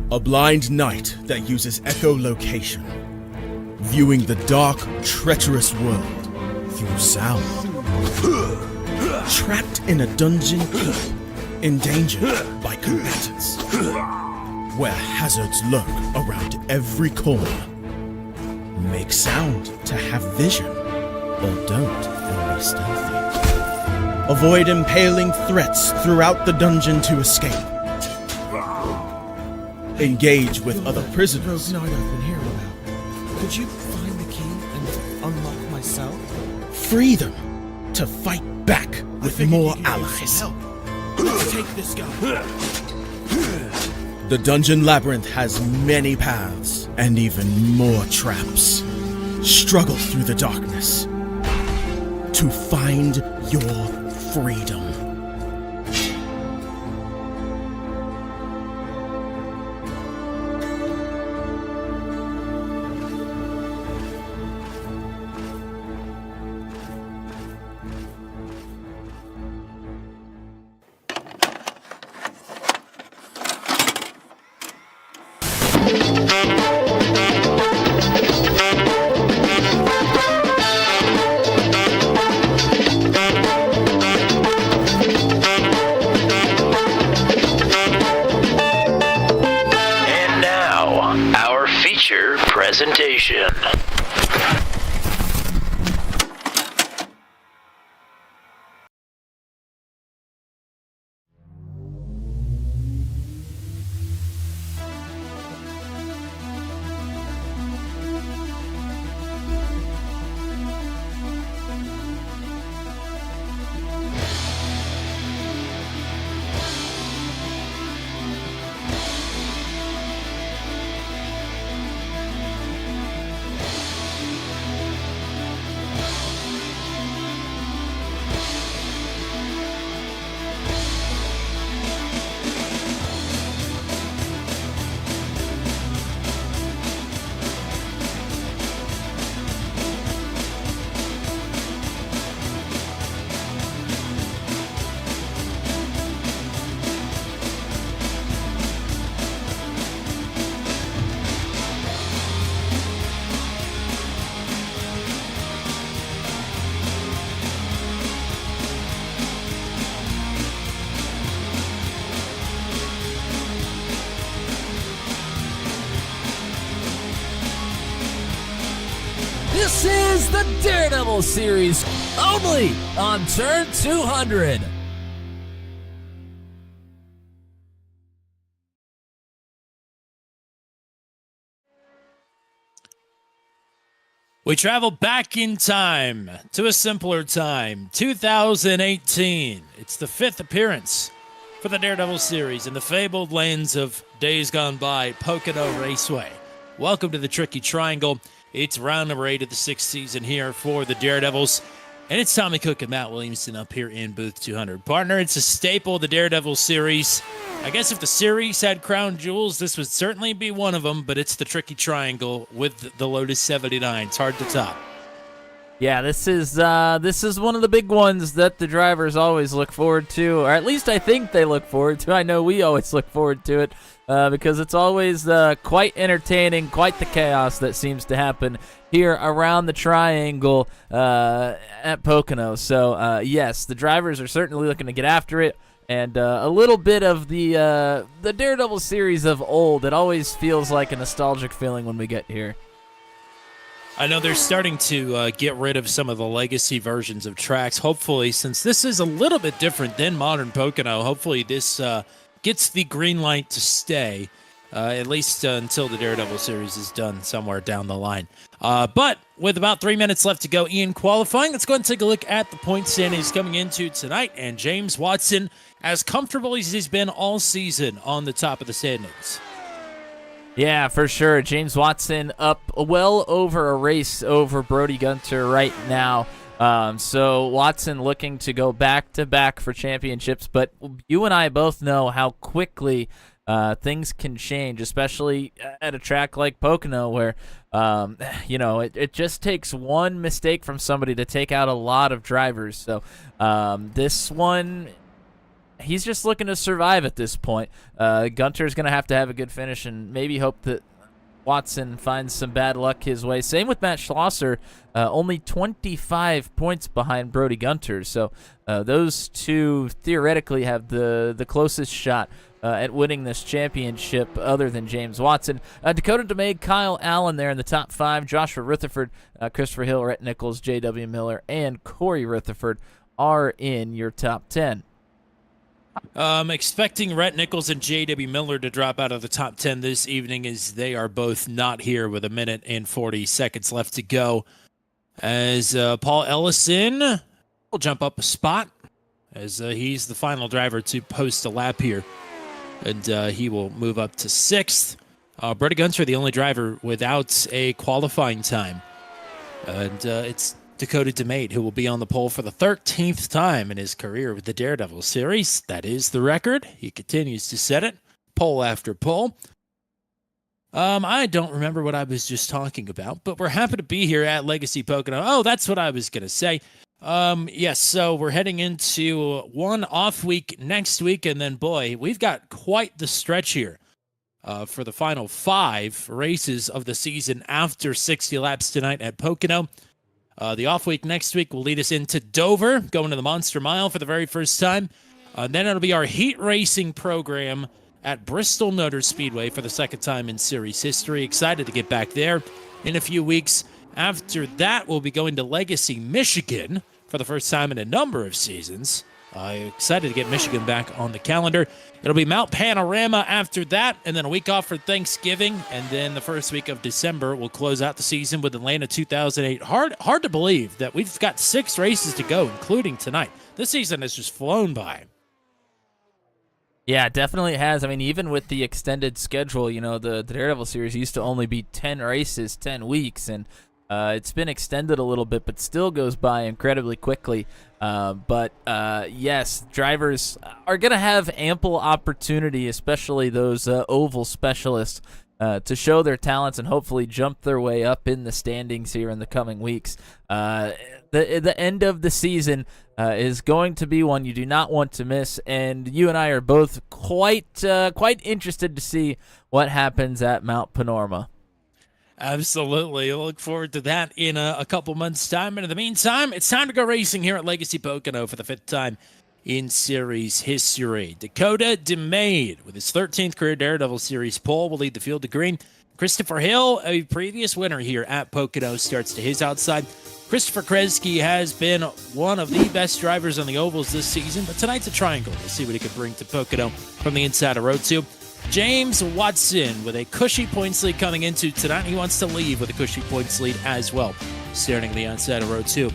A blind knight that uses echolocation, viewing the dark, treacherous world through sound. Trapped in a dungeon keep, endangered by combatants, where hazards lurk around every corner. Make sound to have vision, or don't and be stealthy. Avoid impaling threats throughout the dungeon to escape. Engage with other prisoners. Rogue Knight I've been hearing about. Could you find the key and unlock my cell? Free them to fight back with more allies. Let's take this guy. The Dungeon Labyrinth has many paths and even more traps. Struggle through the darkness to find your freedom. Presentation. This is the Daredevil series, only on Turn 200. We travel back in time to a simpler time, 2018. It's the fifth appearance for the Daredevil series in the fabled lands of days gone by, Pocono Raceway. Welcome to the Tricky Triangle. It's round number 8 of the 6th season here for the Daredevils. And it's Tommy Cook and Matt Williamson up here in booth 200. Partner, it's a staple of the Daredevil series. I guess if the series had crown jewels, this would certainly be one of them, but it's the Tricky Triangle with the Lotus 79. It's hard to top. Yeah, this is one of the big ones that the drivers always look forward to, or at least I think they look forward to. I know we always look forward to it because it's always quite entertaining, quite the chaos that seems to happen here around the triangle at Pocono. So, yes, the drivers are certainly looking to get after it, and a little bit of the Daredevil series of old. It always feels like a nostalgic feeling when we get here. I know they're starting to get rid of some of the legacy versions of tracks. Hopefully, since this is a little bit different than modern Pocono, hopefully this gets the green light to stay, at least until the Daredevil series is done somewhere down the line. But with about 3 minutes left to go in qualifying, let's go ahead and take a look at the point standings coming into tonight. And James Watson, as comfortable as he's been all season, on the top of the standings. Yeah, for sure. James Watson up well over a race over Brody Gunter right now. So Watson looking to go back-to-back for championships. But you and I both know how quickly things can change, especially at a track like Pocono where, it just takes one mistake from somebody to take out a lot of drivers. So this one, he's just looking to survive at this point. Gunter's going to have a good finish and maybe hope that Watson finds some bad luck his way. Same with Matt Schlosser, only 25 points behind Brody Gunter. So those two theoretically have the closest shot at winning this championship other than James Watson. Dakota DeMay, Kyle Allen there in the top 5. Joshua Rutherford, Christopher Hill, Rhett Nichols, J.W. Miller, and Corey Rutherford are in your top 10. Expecting Rhett Nichols and J.W. Miller to drop out of the top 10 this evening as they are both not here with 1 minute and 40 seconds left to go. As Paul Ellison will jump up a spot as he's the final driver to post a lap here. And he will move up to 6th. Brody Gunter, the only driver without a qualifying time. And it's Dakota DeMate, who will be on the pole for the 13th time in his career with the Daredevil series. That is the record. He continues to set it, pole after pole. I don't remember what I was just talking about, but we're happy to be here at Legacy Pocono. Oh, that's what I was going to say. Yes, so we're heading into one off week next week, and then, boy, we've got quite the stretch here for the final 5 races of the season after 60 laps tonight at Pocono. The off week next week will lead us into Dover, going to the Monster Mile for the very first time. Then it'll be our heat racing program at Bristol Motor Speedway for the second time in series history. Excited to get back there in a few weeks. After that, we'll be going to Legacy, Michigan for the first time in a number of seasons. Excited to get Michigan back on the calendar. It'll be Mount Panorama after that, and then a week off for Thanksgiving, and then the first week of December we'll close out the season with Atlanta 2008. Hard to believe that we've got 6 races to go, including tonight. This season has just flown by. Yeah, it definitely has. I mean, even with the extended schedule, you know, the Daredevil series used to only be 10 races, 10 weeks, and it's been extended a little bit, but still goes by incredibly quickly. Yes, drivers are going to have ample opportunity, especially those oval specialists, to show their talents and hopefully jump their way up in the standings here in the coming weeks. The end of the season is going to be one you do not want to miss, and you and I are both quite interested to see what happens at Mount Panorama. Absolutely. I look forward to that in a couple months' time. And in the meantime, it's time to go racing here at Legacy Pocono for the 5th time in series history. Dakota DeMade, with his 13th career Daredevil series pole, will lead the field to green. Christopher Hill, a previous winner here at Pocono, starts to his outside. Christopher Kresge has been one of the best drivers on the ovals this season, but tonight's a triangle. We'll see what he can bring to Pocono from the inside of Road 2. James Watson with a cushy points lead coming into tonight. He wants to leave with a cushy points lead as well, starting on the outside of Road 2.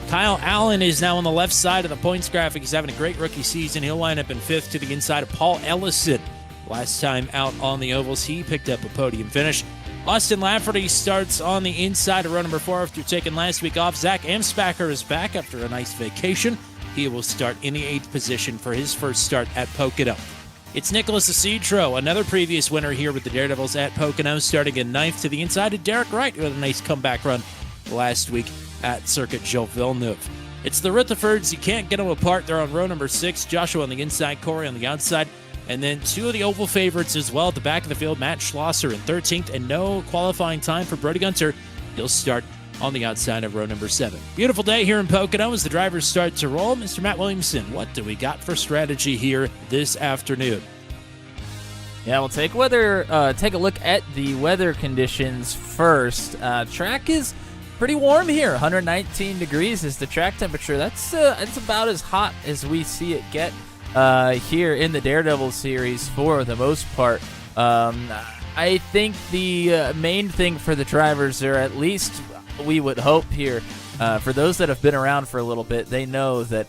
Kyle Allen is now on the left side of the points graphic. He's having a great rookie season. He'll line up in 5th to the inside of Paul Ellison. Last time out on the ovals, he picked up a podium finish. Austin Lafferty starts on the inside of row number 4 after taking last week off. Zach Amspacher is back after a nice vacation. He will start in the 8th position for his first start at Pocono. It's Nicholas Acidro, another previous winner here with the Daredevils at Pocono, starting in 9th to the inside of Derek Wright, who had a nice comeback run last week at Circuit Gilles Villeneuve. It's the Rutherfords. You can't get them apart. They're on row number 6. Joshua on the inside, Corey on the outside. And then 2 of the oval favorites as well at the back of the field. Matt Schlosser in 13th, and no qualifying time for Brody Gunter. He'll start on the outside of row number 7. Beautiful day here in Pocono as the drivers start to roll. Mr. Matt Williamson, what do we got for strategy here this afternoon? Yeah, we'll take a look at the weather conditions first. Track is pretty warm here. 119 degrees is the track temperature. That's about as hot as we see it get here in the Daredevil series for the most part. I think the main thing for the drivers, or at least we would hope here, for those that have been around for a little bit, they know that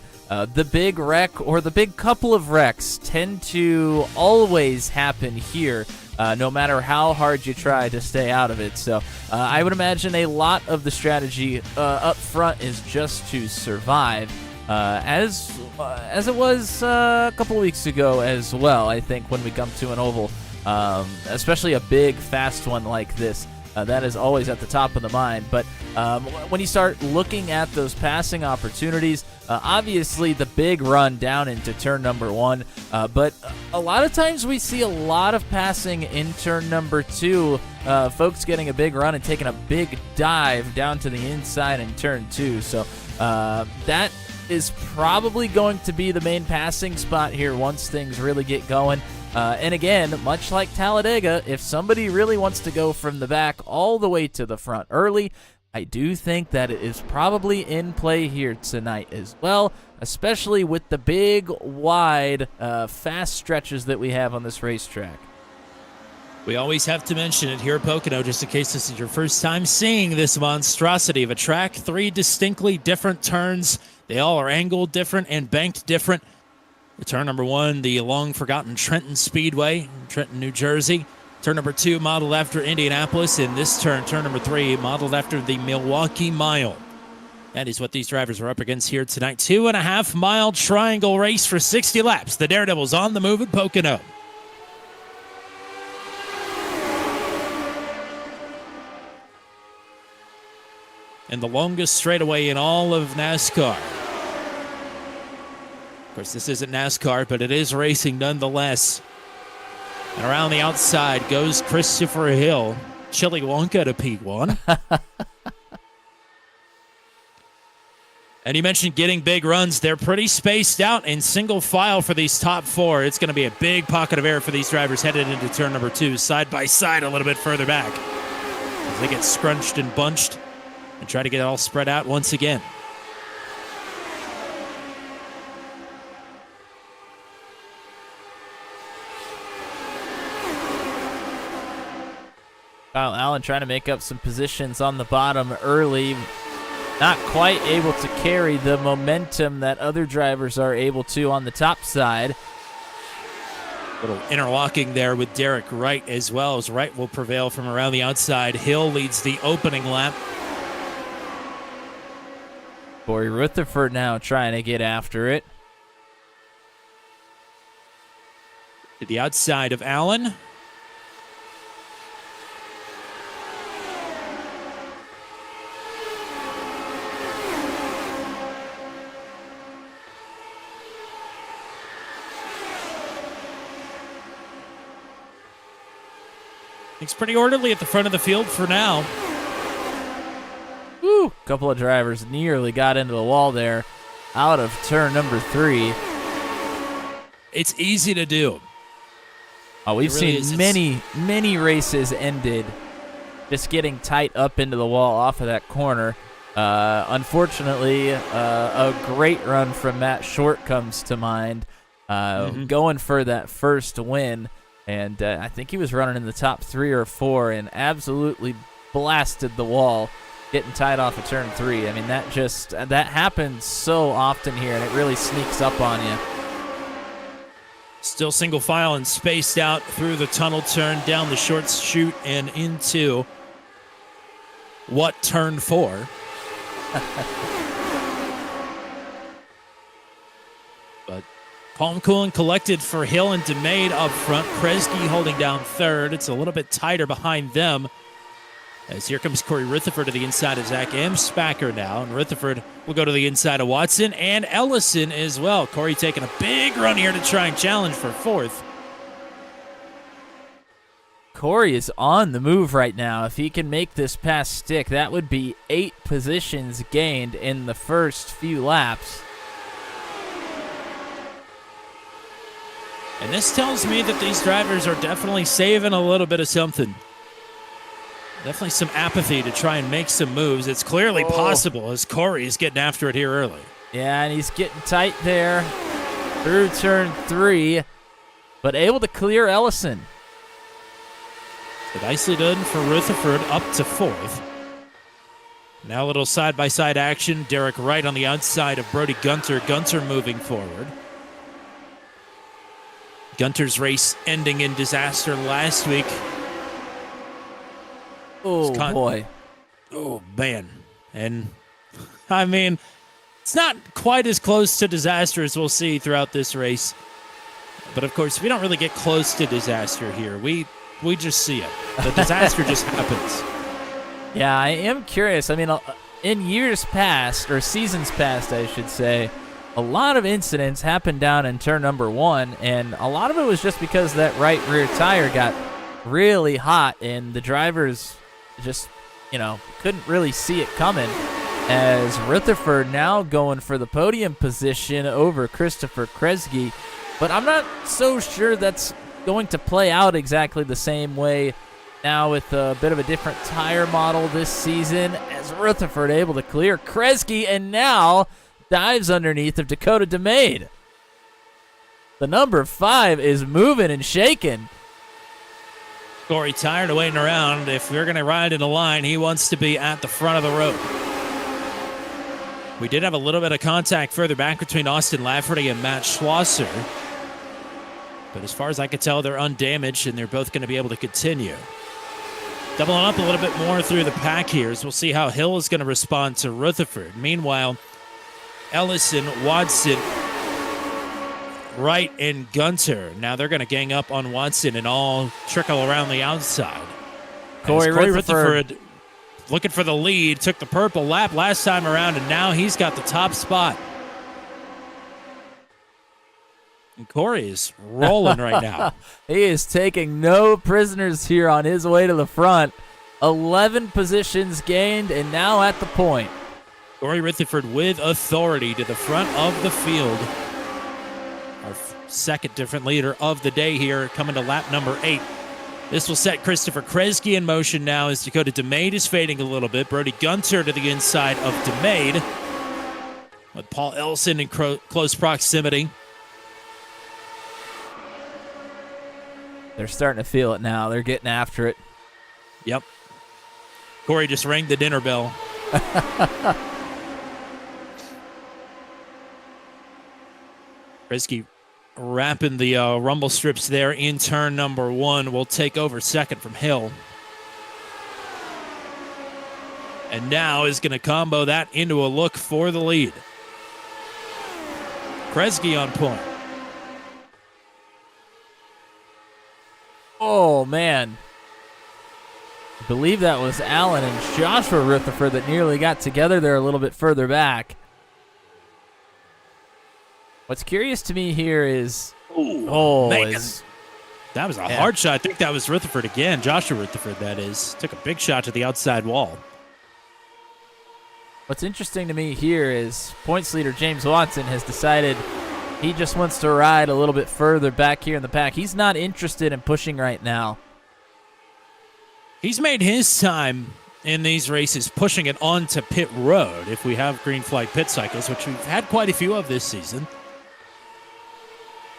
the big wreck or the big couple of wrecks tend to always happen here, no matter how hard you try to stay out of it. So I would imagine a lot of the strategy up front is just to survive, as it was a couple of weeks ago as well. I think when we come to an oval, especially a big, fast one like this, That is always at the top of the mind. But when you start looking at those passing opportunities, obviously the big run down into turn number 1, but a lot of times we see a lot of passing in turn number 2, folks getting a big run and taking a big dive down to the inside in turn 2. So that is probably going to be the main passing spot here once things really get going. And again, much like Talladega, if somebody really wants to go from the back all the way to the front early, I do think that it is probably in play here tonight as well, especially with the big, wide, fast stretches that we have on this racetrack. We always have to mention it here at Pocono, just in case this is your first time seeing this monstrosity of a track. 3 distinctly different turns. They all are angled different and banked different. Turn number 1, the long-forgotten Trenton Speedway in Trenton, New Jersey. Turn number 2, modeled after Indianapolis. And this turn number 3, modeled after the Milwaukee Mile. That is what these drivers are up against here tonight. 2.5-mile triangle race for 60 laps. The Daredevils on the move at Pocono. And the longest straightaway in all of NASCAR. Of course, this isn't NASCAR, but it is racing nonetheless. And around the outside goes Christopher Hill. Chili Wonka to P1. And you mentioned getting big runs. They're pretty spaced out in single file for these top 4. It's going to be a big pocket of air for these drivers headed into turn number 2, side by side a little bit further back. As they get scrunched and bunched and try to get it all spread out once again. Kyle Allen trying to make up some positions on the bottom early. Not quite able to carry the momentum that other drivers are able to on the top side. Little interlocking there with Derek Wright as well, as Wright will prevail from around the outside. Hill leads the opening lap. Corey Rutherford now trying to get after it. To the outside of Allen. It's pretty orderly at the front of the field for now. Woo! A couple of drivers nearly got into the wall there out of turn number 3. It's easy to do. Oh, we've seen many races ended just getting tight up into the wall off of that corner. Unfortunately, a great run from Matt Short comes to mind, going for that first win. And I think he was running in the top 3 or 4 and absolutely blasted the wall, getting tied off of turn 3. I mean, that happens so often here, and it really sneaks up on you. Still single file and spaced out through the tunnel turn, down the short chute, and into what turn 4. But calm, cool, and collected for Hill and DeMade up front. Kresge holding down third. It's a little bit tighter behind them. As here comes Corey Rutherford to the inside of Zach Amspacher now. And Rutherford will go to the inside of Watson and Ellison as well. Corey taking a big run here to try and challenge for 4th. Corey is on the move right now. If he can make this pass stick, that would be 8 positions gained in the first few laps. And this tells me that these drivers are definitely saving a little bit of something. Definitely some apathy to try and make some moves. It's clearly possible as Corey is getting after it here early. Yeah, and he's getting tight there through turn 3, but able to clear Ellison. So nicely done for Rutherford up to 4th. Now a little side-by-side action. Derek Wright on the outside of Brody Gunter. Gunter moving forward. Gunter's race ending in disaster last week. Oh, boy. Oh, man. And, I mean, it's not quite as close to disaster as we'll see throughout this race. But, of course, we don't really get close to disaster here. We just see it. The disaster just happens. Yeah, I am curious. I mean, in years past, or seasons past, I should say, a lot of incidents happened down in turn number 1, and a lot of it was just because that right rear tire got really hot, and the drivers just, couldn't really see it coming. As Rutherford now going for the podium position over Christopher Kresge, but I'm not so sure that's going to play out exactly the same way now with a bit of a different tire model this season, as Rutherford able to clear Kresge and now dives underneath of Dakota DeMade. The number 5 is moving and shaking. Corey tired of waiting around. If we're going to ride in a line, he wants to be at the front of the road. We did have a little bit of contact further back between Austin Lafferty and Matt Schlosser. But as far as I could tell, they're undamaged, and they're both going to be able to continue. Doubling up a little bit more through the pack here, as we'll see how Hill is going to respond to Rutherford. Meanwhile, Ellison, Watson, Wright, and Gunter. Now they're going to gang up on Watson and all trickle around the outside. Corey Rutherford looking for the lead, took the purple lap last time around, and now he's got the top spot. And Corey is rolling right now. He is taking no prisoners here on his way to the front. 11 positions gained, and now at the point. Corey Rutherford with authority to the front of the field. Our second different leader of the day here, coming to lap number 8. This will set Christopher Kresge in motion now as Dakota DeMade is fading a little bit. Brody Gunter to the inside of DeMade, with Paul Ellison in close proximity. They're starting to feel it now. They're getting after it. Yep. Corey just rang the dinner bell. Kresge wrapping the rumble strips there in turn number 1. Will take over second from Hill. And now is going to combo that into a look for the lead. Kresge on point. Oh, man. I believe that was Allen and Joshua Rutherford that nearly got together there a little bit further back. What's curious to me here is... That was a hard shot. I think that was Rutherford again. Joshua Rutherford, that is. Took a big shot to the outside wall. What's interesting to me here is points leader James Watson has decided he just wants to ride a little bit further back here in the pack. He's not interested in pushing right now. He's made his time in these races pushing it onto pit road if we have green flag pit cycles, which we've had quite a few of this season.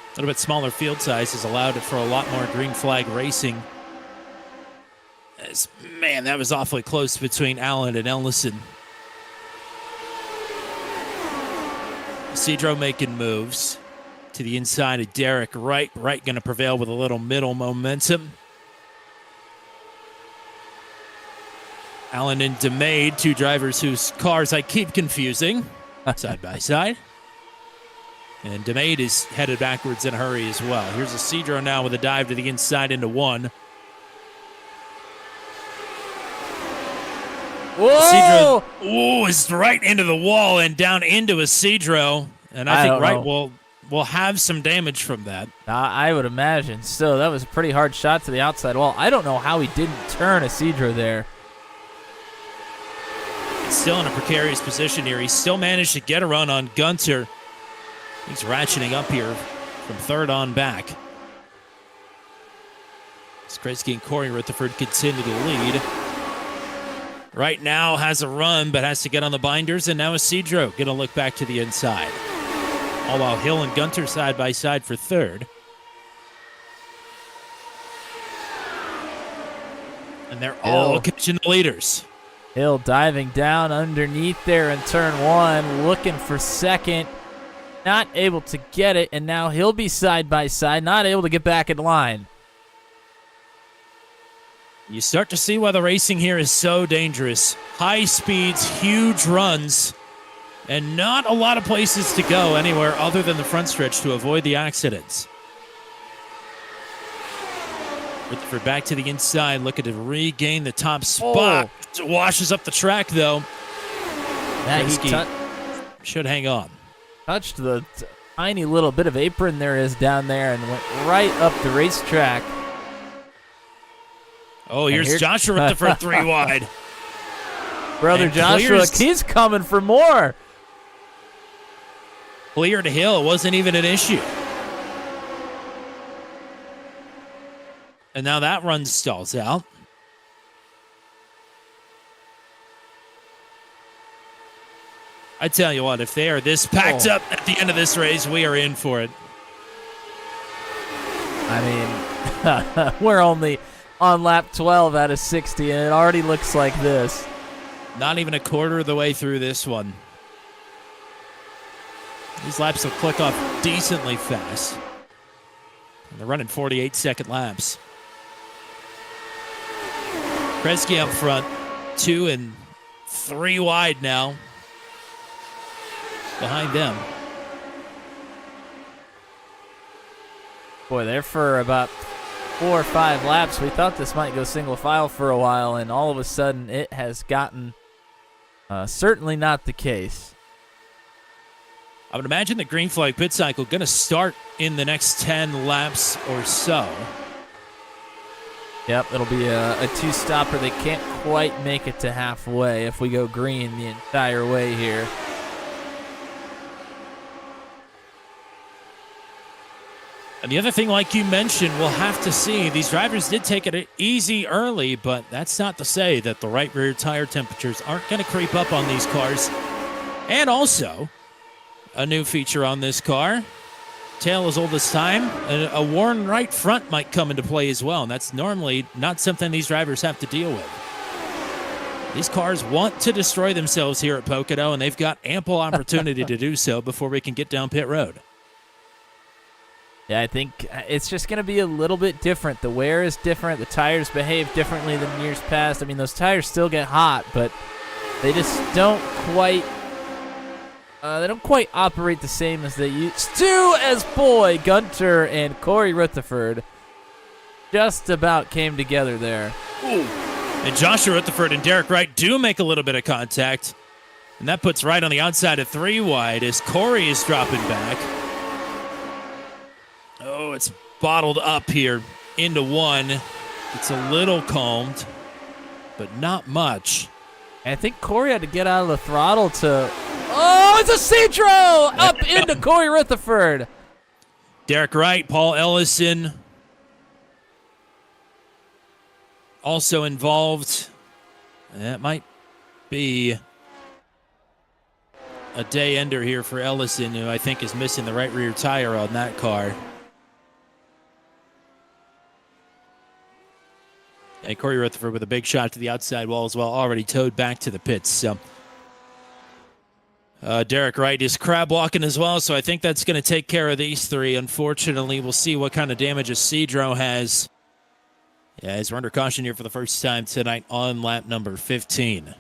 A little bit smaller field size has allowed it for a lot more green flag racing. Man, that was awfully close between Allen and Ellison. Cedro making moves to the inside of Derek Wright. Wright going to prevail with a little middle momentum. Allen and DeMade, two drivers whose cars I keep confusing, side by side. And DeMade is headed backwards in a hurry as well. Here's a Cedro now with a dive to the inside into 1. Whoa! Cedro is right into the wall and down into a Cedro. And I think Wright will have some damage from that. I would imagine. So that was a pretty hard shot to the outside wall. I don't know how he didn't turn a Cedro there. He's still in a precarious position here. He still managed to get a run on Gunter. He's ratcheting up here from third on back. Kresge and Corey Rutherford continue to lead. Right now has a run, but has to get on the binders, and now is Cedro going to look back to the inside. All while Hill and Gunter side by side for third. And they're all catching the leaders. Hill diving down underneath there in turn 1, looking for second. Not able to get it, and now he'll be side by side, not able to get back in line. You start to see why the racing here is so dangerous. High speeds, huge runs, and not a lot of places to go anywhere other than the front stretch to avoid the accidents. Rutherford back to the inside, looking to regain the top spot. It washes up the track, though. Yeah, he Gretzky should hang on. touched the tiny little bit of apron there is down there and went right up the racetrack. Oh, here's Joshua Rutherford 3 wide. Brother And Joshua, clears- he's coming for more. Cleared a hill. It wasn't even an issue. And now that run stalls out. I tell you what, if they are this packed up at the end of this race, we are in for it. I mean, we're only on lap 12 out of 60, and it already looks like this. Not even a quarter of the way through this one. These laps will click off decently fast. And they're running 48-second laps. Gretzky up front, 2 and 3 wide now. Behind them. Boy, there for about 4 or 5 laps, we thought this might go single file for a while, and all of a sudden it has gotten certainly not the case. I would imagine the green flag pit cycle going to start in the next 10 laps or so. Yep, it'll be a two-stopper. They can't quite make it to halfway if we go green the entire way here. And the other thing, like you mentioned, we'll have to see. These drivers did take it easy early, but that's not to say that the right rear tire temperatures aren't going to creep up on these cars. And also, a new feature on this car, tail as old as time, a worn right front might come into play as well, and that's normally not something these drivers have to deal with. These cars want to destroy themselves here at Pocono, and they've got ample opportunity to do so before we can get down pit road. Yeah, I think it's just going to be a little bit different. The wear is different. The tires behave differently than years past. I mean, those tires still get hot, but they just don't quite operate the same as they used to. As boy, Gunter and Corey Rutherford just about came together there. Ooh. And Joshua Rutherford and Derek Wright do make a little bit of contact, and that puts Wright on the outside of 3 wide as Corey is dropping back. Oh, it's bottled up here into 1. It's a little calmed, but not much. And I think Corey had to get out of the throttle to... Oh, it's a Cedro! Up into Corey Rutherford. Derek Wright, Paul Ellison also involved. That might be a day ender here for Ellison, who I think is missing the right rear tire on that car. And Corey Rutherford with a big shot to the outside wall as well, already towed back to the pits. So Derek Wright is crab walking as well, so I think that's going to take care of these 3. Unfortunately, we'll see what kind of damage a Cedro has. Yeah, as we're under caution here for the first time tonight on lap number 15.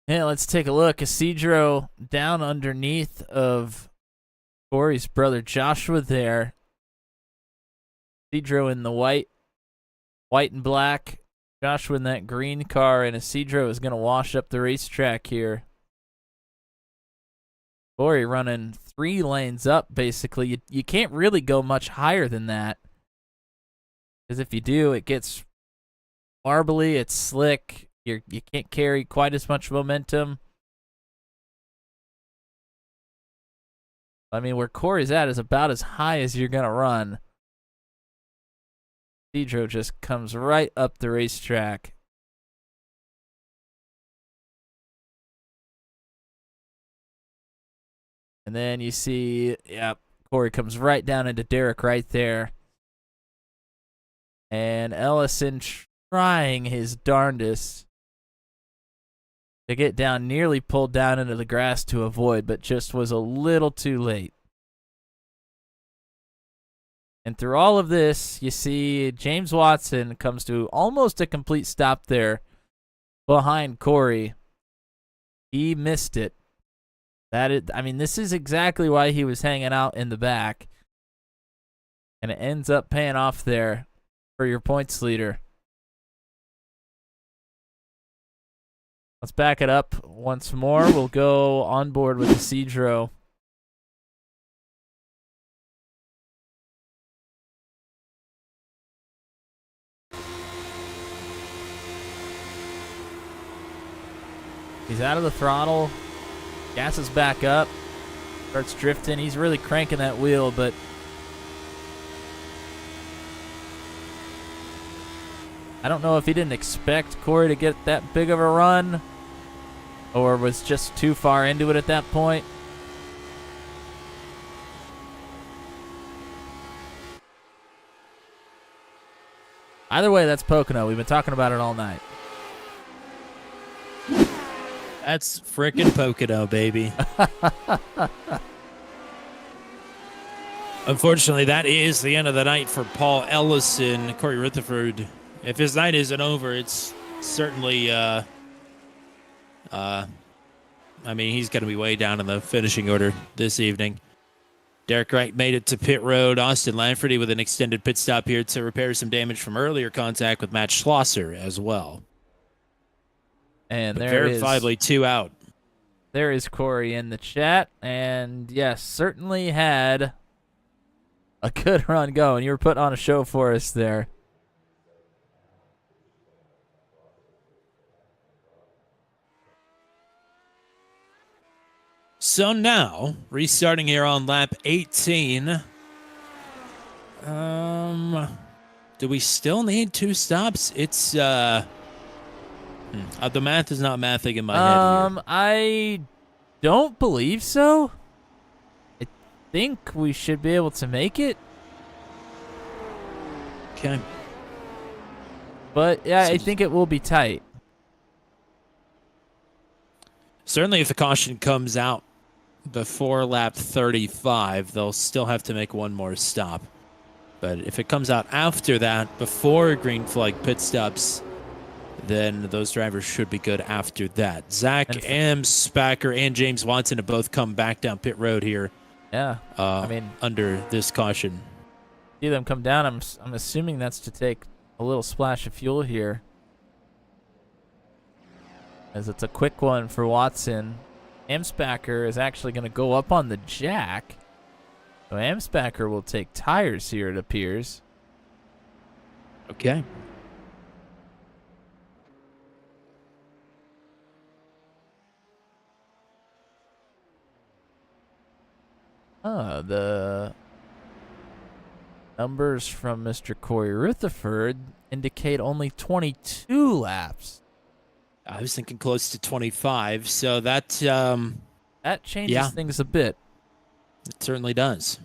Yeah, let's take a look. Cedro down underneath of Corey's brother Joshua there. Cedro in the white and black. Joshua in that green car, and Cedro is going to wash up the racetrack here. Corey running 3 lanes up, basically. You can't really go much higher than that. Because if you do, it gets marbly, it's slick. You can't carry quite as much momentum. I mean, where Corey's at is about as high as you're going to run. Cedro just comes right up the racetrack. And then you see, yep, Corey comes right down into Derek right there. And Ellison trying his darndest to get down, nearly pulled down into the grass to avoid, but just was a little too late. And through all of this, you see James Watson comes to almost a complete stop there behind Corey. He missed it. This is exactly why he was hanging out in the back. And it ends up paying off there for your points leader. Let's back it up once more. We'll go on board with Isidro. He's out of the throttle. Gas is back up. Starts drifting. He's really cranking that wheel, but I don't know if he didn't expect Corey to get that big of a run or was just too far into it at that point. Either way, that's Pocono. We've been talking about it all night. That's frickin' Pocono, baby. Unfortunately, that is the end of the night for Paul Ellison. Corey Rutherford, if his night isn't over, it's certainly, he's going to be way down in the finishing order this evening. Derek Wright made it to pit road. Austin Lanford with an extended pit stop here to repair some damage from earlier contact with Matt Schlosser as well. And but there verifiably 2 out. There is Corey in the chat. And yes, certainly had a good run going. You were putting on a show for us there. So now, restarting here on lap 18. Do we still need 2 stops? It's the math is not mathing in my head here. I don't believe so. I think we should be able to make it. Okay. But yeah, I think it will be tight. Certainly if the caution comes out before lap 35, they'll still have to make one more stop. But if it comes out after that, before green flag pit stops, then those drivers should be good after that. Zach Amspacher and James Watson have both come back down pit road here. Yeah, under this caution. See them come down. I'm assuming that's to take a little splash of fuel here, as it's a quick one for Watson. Amspacher is actually going to go up on the jack. So Amspacher will take tires here, it appears. Okay. The numbers from Mr. Corey Rutherford indicate only 22 laps. I was thinking close to 25, so that changes things a bit. It certainly does.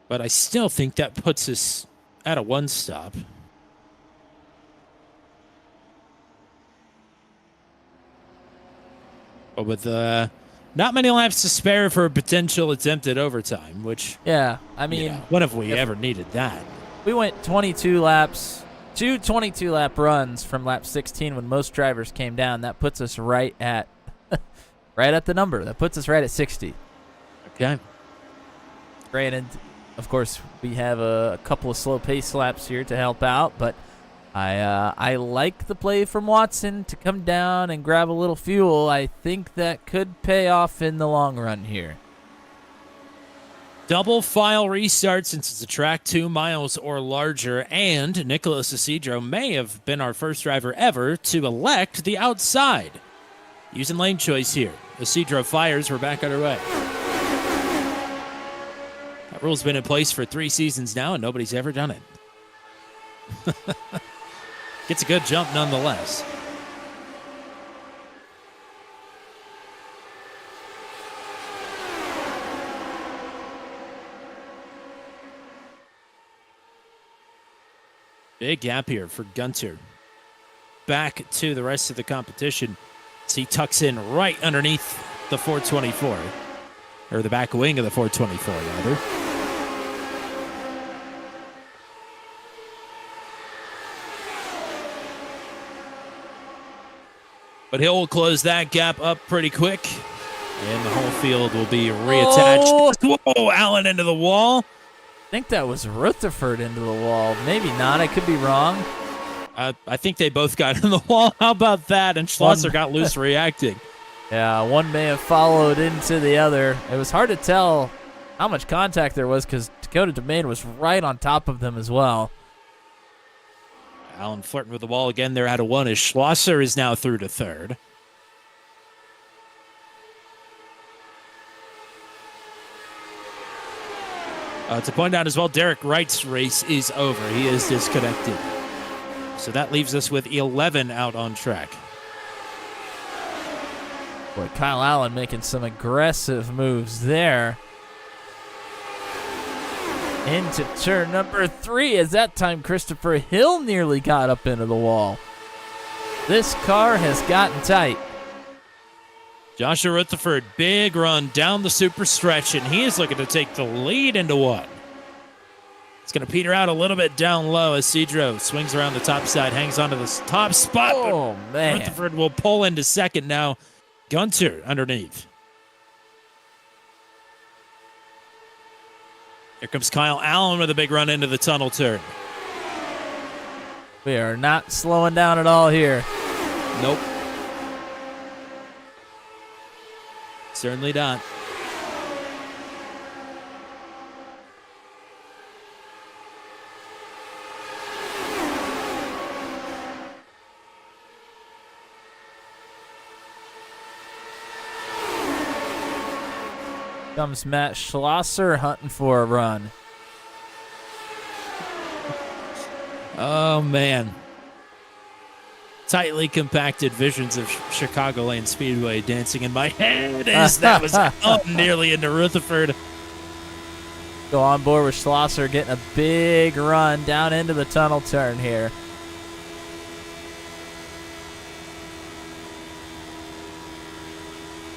But I still think that puts us at a 1 stop. But with not many laps to spare for a potential attempt at overtime, which... Yeah, I mean... when have we ever needed that? We went 22 laps, 2 22-lap runs from lap 16 when most drivers came down. That puts us right at the number. That puts us right at 60. Okay. Granted, of course, we have a couple of slow pace laps here to help out, but I like the play from Watson to come down and grab a little fuel. I think that could pay off in the long run here. Double file restart since it's a track 2 miles or larger, and Nicholas Isidro may have been our first driver ever to elect the outside. Using lane choice here. Isidro fires, we're back underway. That rule's been in place for 3 seasons now, and nobody's ever done it. Gets a good jump nonetheless. Big gap here for Gunter. Back to the rest of the competition. So he tucks in right underneath the 424. Or the back wing of the 424, rather. But he'll close that gap up pretty quick. And the whole field will be reattached. Whoa, Allen into the wall. I think that was Rutherford into the wall. Maybe not. I could be wrong. I think they both got in the wall. How about that? And Schlosser got loose reacting. Yeah, one may have followed into the other. It was hard to tell how much contact there was because Dakota Domain was right on top of them as well. Allen flirting with the wall again. They're out of one as Schlosser is now through to third. To point out as well, Derek Wright's race is over. He is disconnected. So that leaves us with 11 out on track. Boy, Kyle Allen making some aggressive moves there. Into turn number 3 as that time Christopher Hill nearly got up into the wall. This car has gotten tight. Joshua Rutherford, big run down the super stretch, and he is looking to take the lead into one. It's going to peter out a little bit down low as Cedro swings around the top side, hangs onto the top spot. Oh, man. Rutherford will pull into second now. Gunter underneath. Here comes Kyle Allen with a big run into the tunnel turn. We are not slowing down at all here. Nope. Certainly not. Comes Matt Schlosser hunting for a run. Oh, man. Tightly compacted visions of Chicagoland Speedway dancing in my head as that was up nearly into Rutherford. Go on board with Schlosser getting a big run down into the tunnel turn here.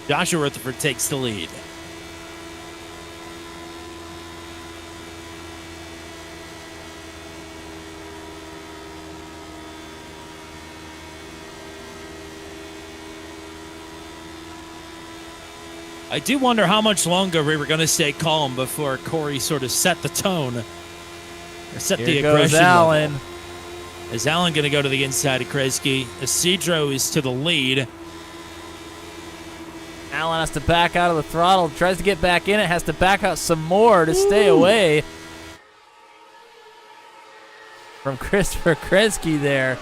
Joshua Rutherford takes the lead. I do wonder how much longer we were going to stay calm before Corey sort of set the tone. Or set the aggression goes Allen. level. Is Allen going to go to the inside of Kresge? Cedro is to the lead. Allen has to back out of the throttle. Tries to get back in it. Has to back out some more to stay away from Christopher Kresge there.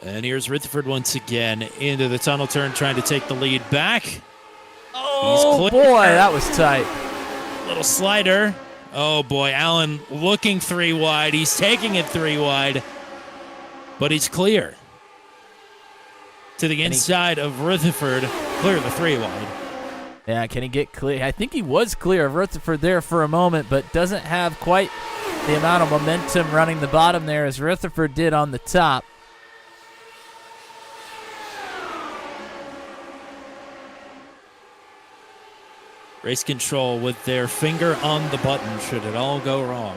And here's Rutherford once again into the tunnel turn, trying to take the lead back. Oh, boy, that was tight. Little slider. Oh, boy, Allen looking 3 wide. He's taking it 3 wide, but he's clear. To the inside of Rutherford, clear the 3 wide. Yeah, can he get clear? I think he was clear of Rutherford there for a moment, but doesn't have quite the amount of momentum running the bottom there as Rutherford did on the top. Race control with their finger on the button should it all go wrong.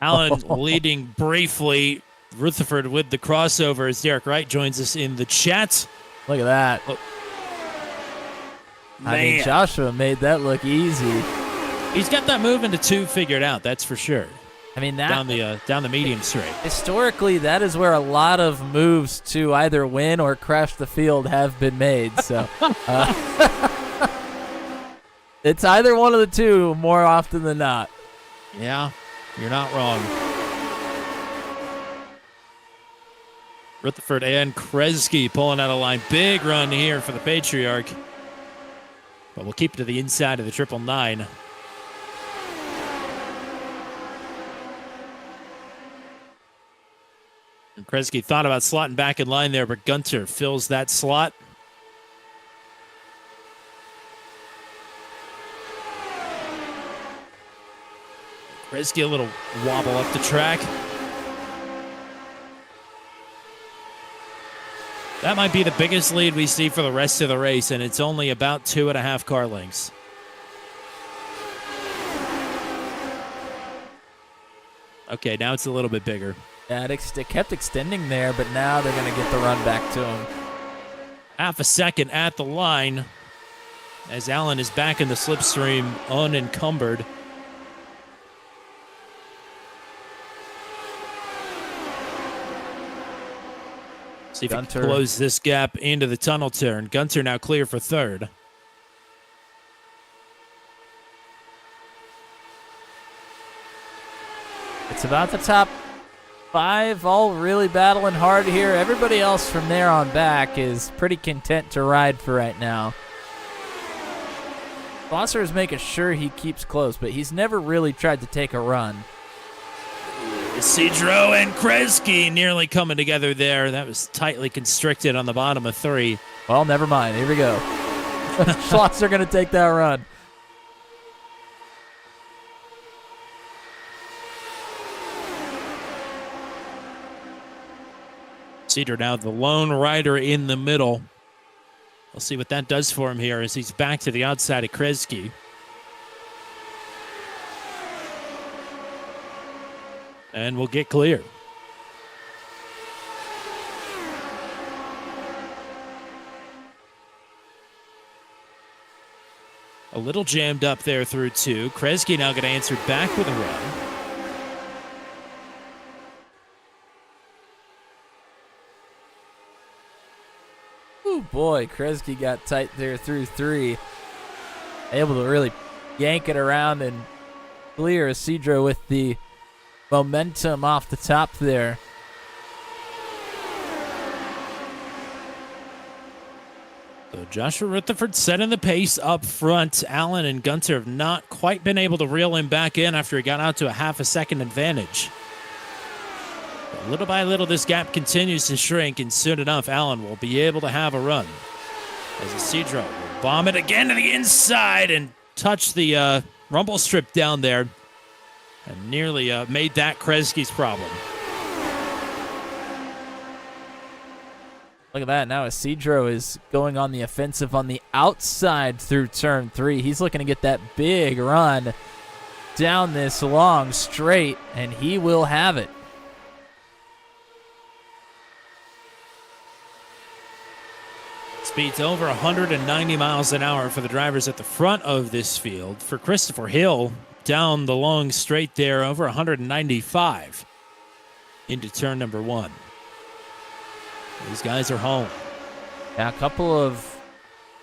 Allen leading briefly. Rutherford with the crossover as Derek Wright joins us in the chat. Look at that. Oh. I mean, Joshua made that look easy. He's got that move into 2 figured out, that's for sure. I mean, that down the medium straight. Historically, that is where a lot of moves to either win or crash the field have been made. So it's either one of the two more often than not. Yeah, you're not wrong. Rutherford and Kresge pulling out of line. Big run here for the Patriarch. But we'll keep it to the inside of the 999. And Kresge thought about slotting back in line there, but Gunter fills that slot. Kresge a little wobble up the track. That might be the biggest lead we see for the rest of the race, and it's only about 2.5 car lengths. Okay, now it's a little bit bigger. Yeah, it kept extending there, but now they're going to get the run back to him. Half a second at the line as Allen is back in the slipstream unencumbered. See if Gunter. he can close this gap into the tunnel turn. Gunter now clear for third. It's about the top 5, all really battling hard here. Everybody else from there on back is pretty content to ride for right now. Schlosser is making sure he keeps close, but he's never really tried to take a run. Isidro and Kresge nearly coming together there. That was tightly constricted on the bottom of 3. Well, never mind. Here we go. Schlosser going to take that run. Isidro now the lone rider in the middle. We'll see what that does for him here as he's back to the outside of Kresge. And we'll get clear. A little jammed up there through 2. Kresge now going to answer back with a run. Oh boy, Kresge got tight there through 3. Able to really yank it around and clear Isidro with the momentum off the top there. So Joshua Rutherford setting the pace up front. Allen and Gunter have not quite been able to reel him back in after he got out to a half a second advantage. But little by little, this gap continues to shrink, and soon enough, Allen will be able to have a run. As Isidro will bomb it again to the inside and touch the rumble strip down there. And nearly made that Kresge's problem. Look at that. Now Isidro is going on the offensive on the outside through turn 3. He's looking to get that big run down this long straight, and he will have it. Speeds over 190 miles an hour for the drivers at the front of this field. For Christopher Hill, down the long straight there, over 195 into turn number 1. These guys are home. Yeah,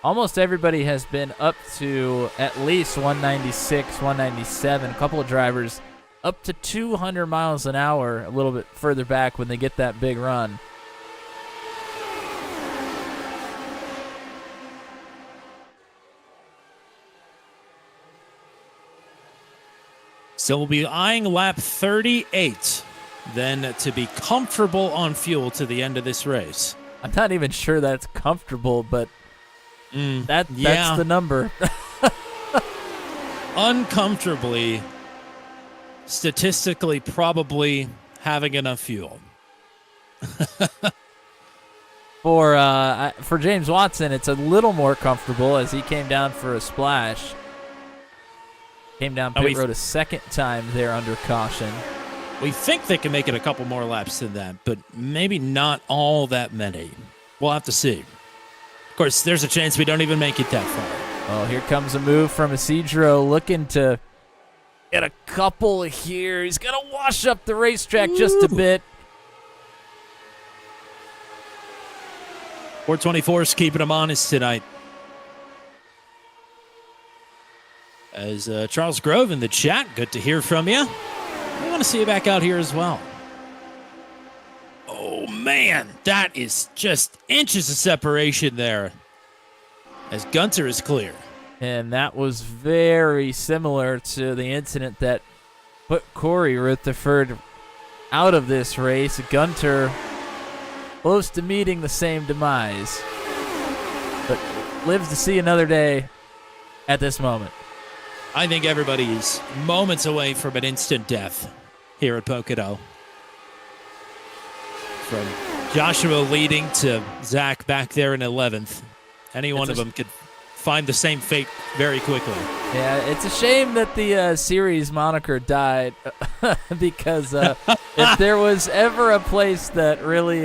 almost everybody has been up to at least 196, 197. A couple of drivers up to 200 miles an hour a little bit further back when they get that big run. So we'll be eyeing lap 38, then to be comfortable on fuel to the end of this race. I'm not even sure that's comfortable, but that's the number. Uncomfortably, statistically, probably having enough fuel. For James Watson, it's a little more comfortable as he came down for a splash. Came down pit road a second time there under caution. We think they can make it a couple more laps than that, but maybe not all that many. We'll have to see. Of course, there's a chance we don't even make it that far. Oh, here comes a move from Isidro looking to get a couple here. He's going to wash up the racetrack just a bit. 424 is keeping him honest tonight. As Charles Grove in the chat, good to hear from you. I want to see you back out here as well. Oh, man, that is just inches of separation there as Gunter is clear. And that was very similar to the incident that put Corey Rutherford out of this race. Gunter close to meeting the same demise, but lives to see another day at this moment. I think everybody is moments away from an instant death here at Pocono. From Joshua leading to Zach back there in 11th. Any one of them could find the same fate very quickly. Yeah, it's a shame that the series moniker died because if there was ever a place that really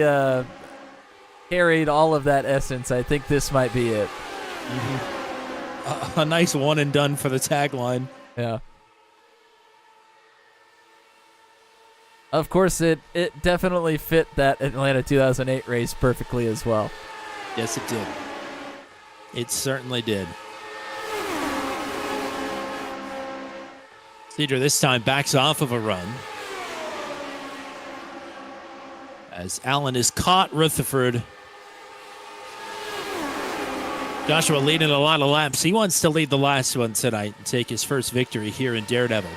carried all of that essence, I think this might be it. A nice one and done for the tagline. Yeah. Of course, it definitely fit that Atlanta 2008 race perfectly as well. Yes, it did. It certainly did. Cedar this time backs off of a run. As Allen is caught, Rutherford. Joshua leading a lot of laps. He wants to lead the last one tonight and take his first victory here in Daredevil.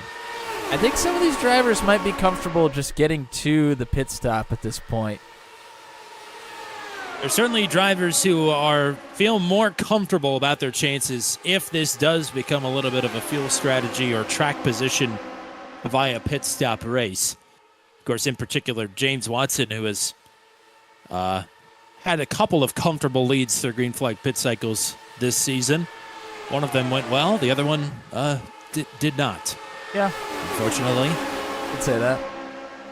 I think some of these drivers might be comfortable just getting to the pit stop at this point. There's certainly drivers who feel more comfortable about their chances if this does become a little bit of a fuel strategy or track position via pit stop race. Of course, in particular, James Watson, who has had a couple of comfortable leads through green flag pit cycles this season. One of them went well. The other one did not. Yeah. Unfortunately. I'd say that.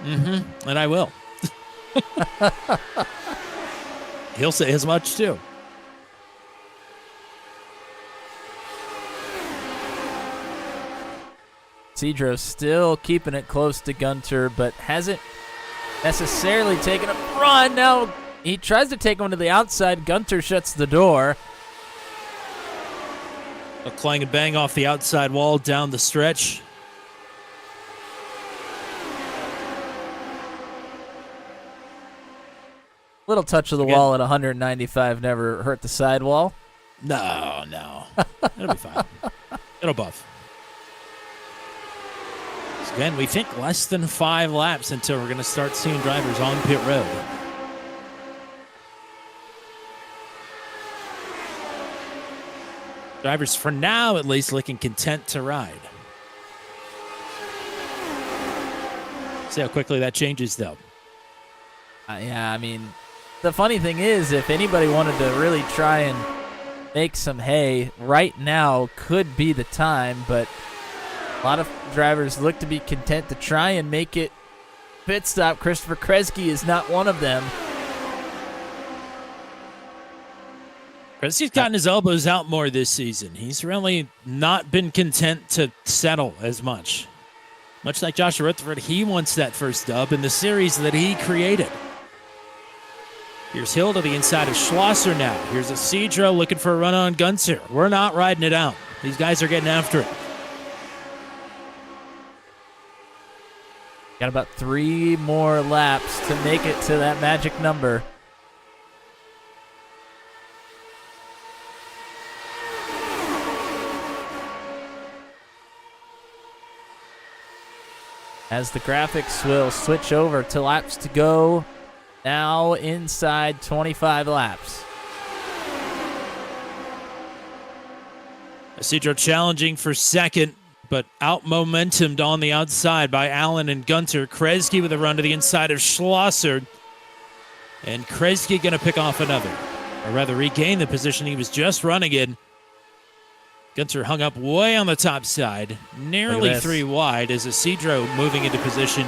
Mm-hmm. And I will. He'll say as much, too. Cedro still keeping it close to Gunter, but hasn't necessarily taken a run. Now he tries to take one to the outside. Gunter shuts the door. A clang and bang off the outside wall down the stretch. Little touch of the wall at 195 never hurt the sidewall. No. It'll be fine. It'll buff. So again, we think less than 5 laps until we're going to start seeing drivers on pit road. Drivers, for now at least, looking content to ride. See how quickly that changes, though. Yeah, I mean, the funny thing is, if anybody wanted to really try and make some hay, right now could be the time, but a lot of drivers look to be content to try and make it pit stop. Christopher Kresge is not one of them. Kresge's gotten his elbows out more this season. He's really not been content to settle as much. Much like Joshua Rutherford, he wants that first dub in the series that he created. Here's Hill to the inside of Schlosser now. Here's a Cedro looking for a run on Gunter. We're not riding it out. These guys are getting after it. Got about 3 more laps to make it to that magic number. As the graphics will switch over to laps to go. Now inside 25 laps. Cedro challenging for second, but out-momentumed on the outside by Allen and Gunter. Kresge with a run to the inside of Schlosser. And Kresge going to pick off another, or rather regain the position he was just running in. Gunter hung up way on the top side, nearly 3 wide as Cedro moving into position.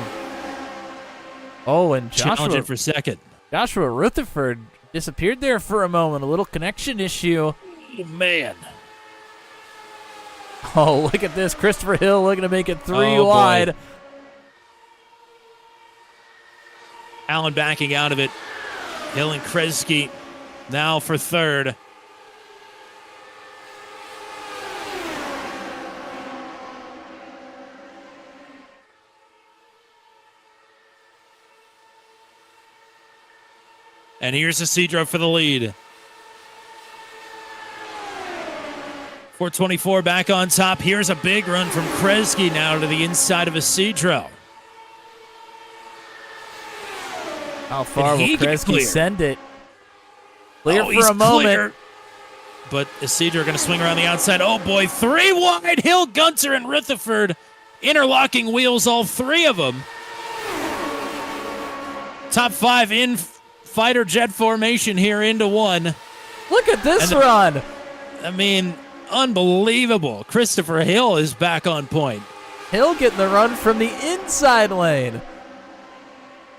Oh, and Challenging for second. Joshua Rutherford disappeared there for a moment. A little connection issue. Oh, man. Oh, look at this. Christopher Hill looking to make it 3 wide. Boy. Allen backing out of it. Hill and Kresge now for third. And here's Cedro for the lead. 424 back on top. Here's a big run from Kresge now to the inside of Cedro. How far will Kresge send it? Clear he's for a moment. Clear. But Cedro going to swing around the outside. Oh, boy. 3 wide. Hill, Gunter, and Rutherford interlocking wheels, all 3 of them. Top 5 in fighter jet formation here into one. Look at this run. I mean, unbelievable. Christopher Hill is back on point. Hill getting the run from the inside lane.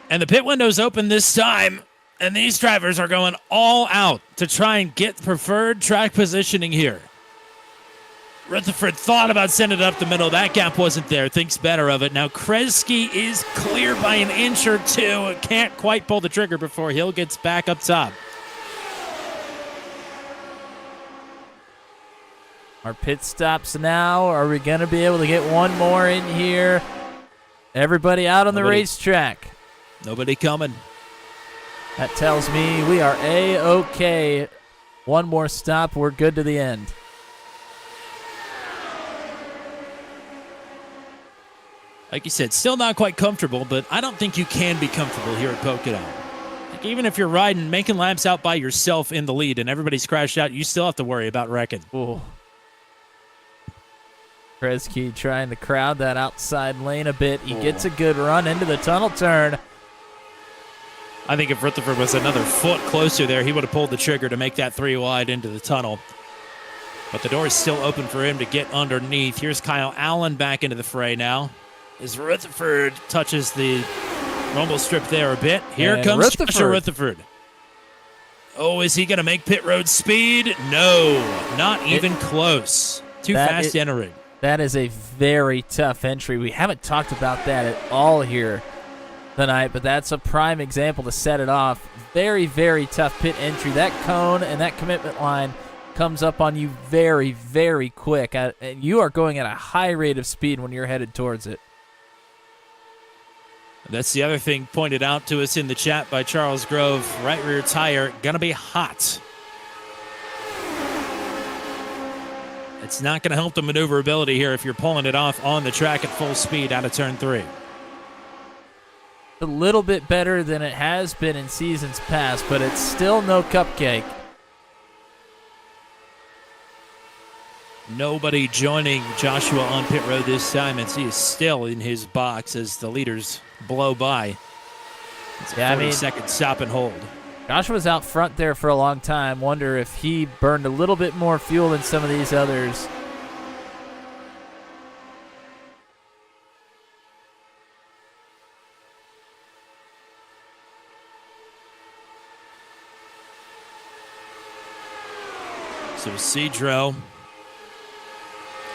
And the pit window's open this time, and these drivers are going all out to try and get preferred track positioning here. Rutherford thought about sending it up the middle. That gap wasn't there. Thinks better of it. Now Kresge is clear by an inch or two. Can't quite pull the trigger before Hill gets back up top. Our pit stops now. Are we going to be able to get one more in here? Everybody out on the racetrack. Nobody coming. That tells me we are A-okay. One more stop. We're good to the end. Like you said, still not quite comfortable, but I don't think you can be comfortable here at Pocono. Like even if you're riding, making laps out by yourself in the lead and everybody's crashed out, you still have to worry about wrecking. Ooh. Kresge trying to crowd that outside lane a bit. He gets a good run into the tunnel turn. I think if Rutherford was another foot closer there, he would have pulled the trigger to make that 3 wide into the tunnel. But the door is still open for him to get underneath. Here's Kyle Allen back into the fray now. As Rutherford touches the rumble strip there a bit. Here comes Joshua Rutherford. Oh, is he going to make pit road speed? No, not even close. Too fast entering. That is a very tough entry. We haven't talked about that at all here tonight, but that's a prime example to set it off. Very, very tough pit entry. That cone and that commitment line comes up on you very, very quick. And you are going at a high rate of speed when you're headed towards it. That's the other thing pointed out to us in the chat by Charles Grove. Right rear tire, gonna be hot. It's not gonna help the maneuverability here if you're pulling it off on the track at full speed out of turn 3. A little bit better than it has been in seasons past, but it's still no cupcake. Nobody joining Joshua on pit road this time, as he is still in his box as the leaders blow by. It's a 40-second stop and hold. Joshua's out front there for a long time. Wonder if he burned a little bit more fuel than some of these others. So Cedro,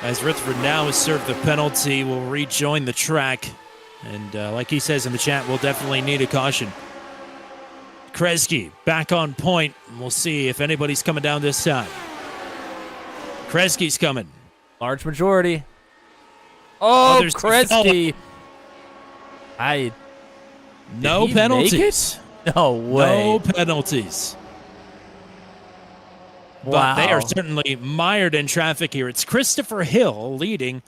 as Rutherford now has served the penalty, will rejoin the track. And like he says in the chat, we'll definitely need a caution. Kresge back on point. We'll see if anybody's coming down this side. Kresge's coming. Large majority. Oh, Kresge. No penalties. No way. No penalties. Wow. But they are certainly mired in traffic here. It's Christopher Hill leading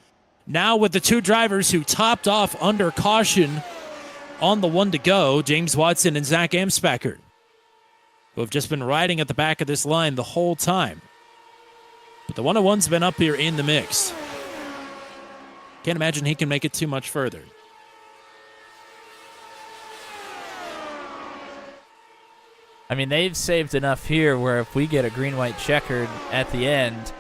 now with the two drivers who topped off under caution on the one to go, James Watson and Zach Amspacher, who have just been riding at the back of this line the whole time. But the 101's been up here in the mix. Can't imagine he can make it too much further. I mean, they've saved enough here where if we get a green-white checkered at the end,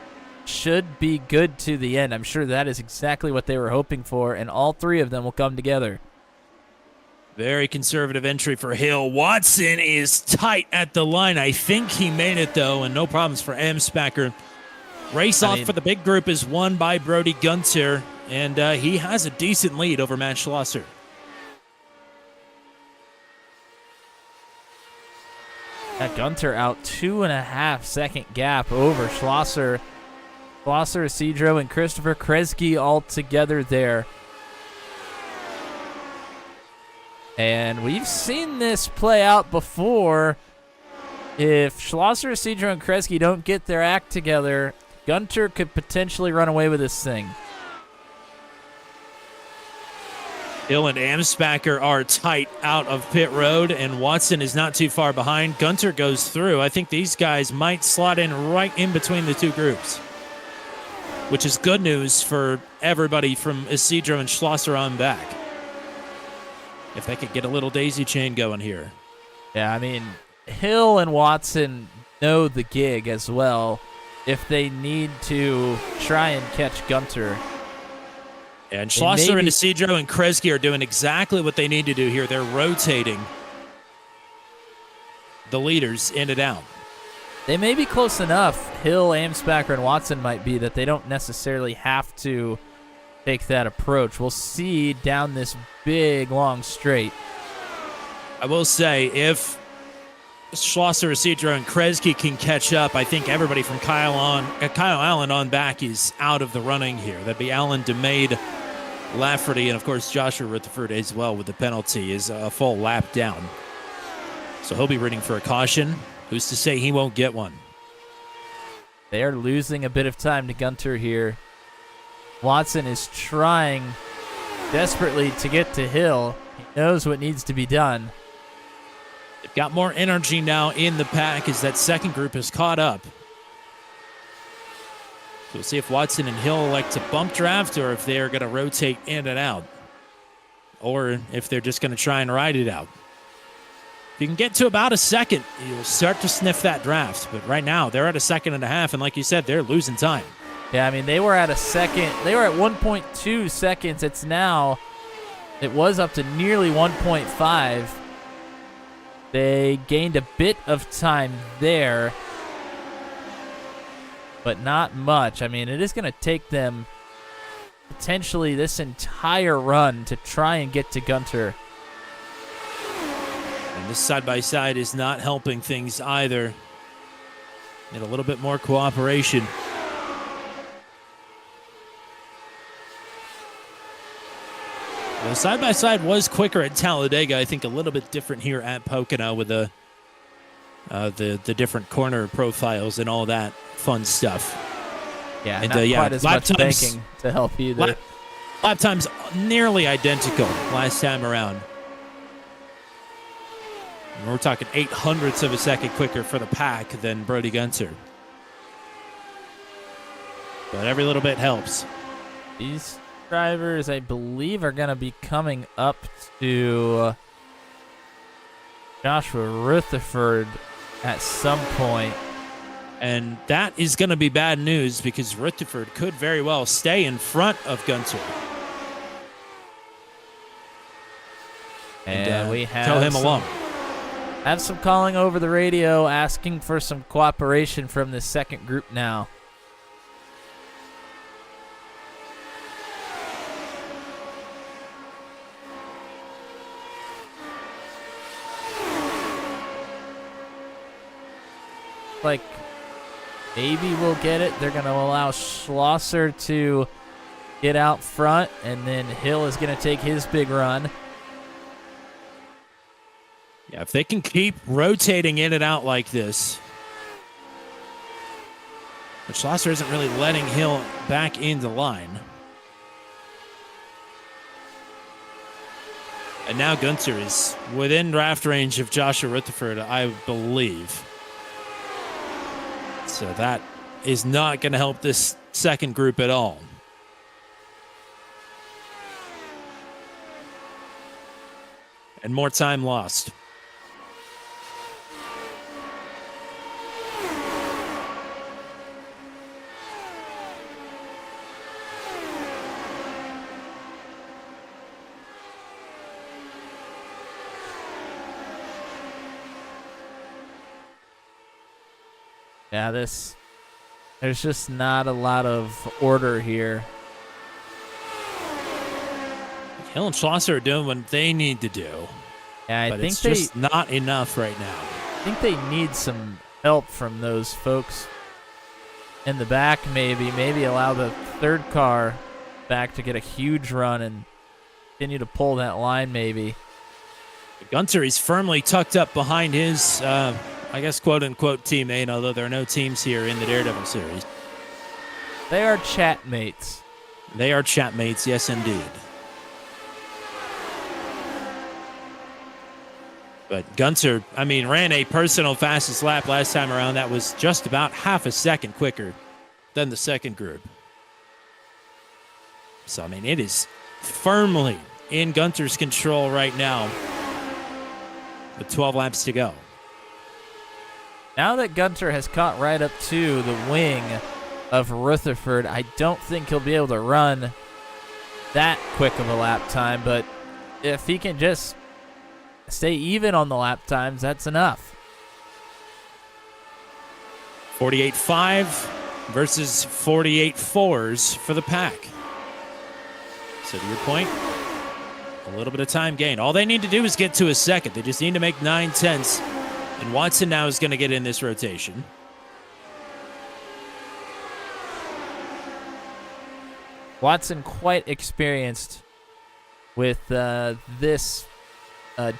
should be good to the end. I'm sure that is exactly what they were hoping for, and all three of them will come together. Very conservative entry for Hill. Watson is tight at the line. I think he made it, though, and no problems for Amspacher. Race off for the big group is won by Brody Gunter, and he has a decent lead over Matt Schlosser. Gunter out 2.5 second gap over Schlosser. Schlosser, Cedro, and Christopher Kresge all together there. And we've seen this play out before. If Schlosser, Cedro, and Kresge don't get their act together, Gunter could potentially run away with this thing. Hill and Amspacher are tight out of pit road, and Watson is not too far behind. Gunter goes through. I think these guys might slot in right in between the two groups, which is good news for everybody from Isidro and Schlosser on back. If they could get a little daisy chain going here. Yeah, I mean, Hill and Watson know the gig as well. if they need to try and catch Gunter. And Schlosser and Isidro and Kresge are doing exactly what they need to do here. They're rotating the leaders in and out. They may be close enough, Hill, Amsbacher, and Watson might be, that they don't necessarily have to take that approach. We'll see down this big, long straight. I will say, if Schlosser, Isidro, and Kresge can catch up, I think everybody from Kyle Allen on back is out of the running here. That'd be Allen, DeMade, Lafferty, and of course Joshua Rutherford as well with the penalty is a full lap down. So he'll be rooting for a caution. Who's to say he won't get one? They are losing a bit of time to Gunter here. Watson is trying desperately to get to Hill. He knows what needs to be done. They've got more energy now in the pack as that second group has caught up. So we'll see if Watson and Hill like to bump draft or if they're going to rotate in and out. Or if they're just going to try and ride it out. If you can get to about a second, you'll start to sniff that draft. But right now, they're at a second and a half, and like you said, they're losing time. Yeah, I mean, they were at a second. They were at 1.2 seconds. It was up to nearly 1.5. They gained a bit of time there, but not much. I mean, it is going to take them potentially this entire run to try and get to Gunter. And this side-by-side is not helping things either. Need a little bit more cooperation. The side-by-side was quicker at Talladega. I think a little bit different here at Pocono with the different corner profiles and all that fun stuff. Yeah, and, not quite as much banking to help either. Lap times nearly identical last time around. And we're talking 0.08 of a second quicker for the pack than Brody Gunter. But every little bit helps. These drivers, I believe, are going to be coming up to Joshua Rutherford at some point. And that is going to be bad news because Rutherford could very well stay in front of Gunter. And we have tell him along. Have some calling over the radio asking for some cooperation from this second group now. Like maybe we'll get it. They're going to allow Schlosser to get out front, and then Hill is going to take his big run. Yeah, if they can keep rotating in and out like this. But Schlosser isn't really letting Hill back into line. And now Gunter is within draft range of Joshua Rutherford, I believe. So that is not going to help this second group at all. And more time lost. Yeah, there's just not a lot of order here. Hill and Schlosser are doing what they need to do. Yeah, but it's just not enough right now. I think they need some help from those folks in the back, maybe allow the third car back to get a huge run and continue to pull that line maybe. Gunter is firmly tucked up behind his, I guess, quote-unquote teammate, although there are no teams here in the Daredevil series. They are chatmates. They are chatmates, yes, indeed. But Gunter, I mean, ran a personal fastest lap last time around. That was just about half a second quicker than the second group. So, I mean, it is firmly in Gunter's control right now with 12 laps to go. Now that Gunter has caught right up to the wing of Rutherford, I don't think he'll be able to run that quick of a lap time, but if he can just stay even on the lap times, that's enough. 48.5 versus 48.4s for the pack. So to your point, a little bit of time gain. All they need to do is get to a second. They just need to make 9/10. And Watson now is going to get in this rotation. Watson quite experienced with this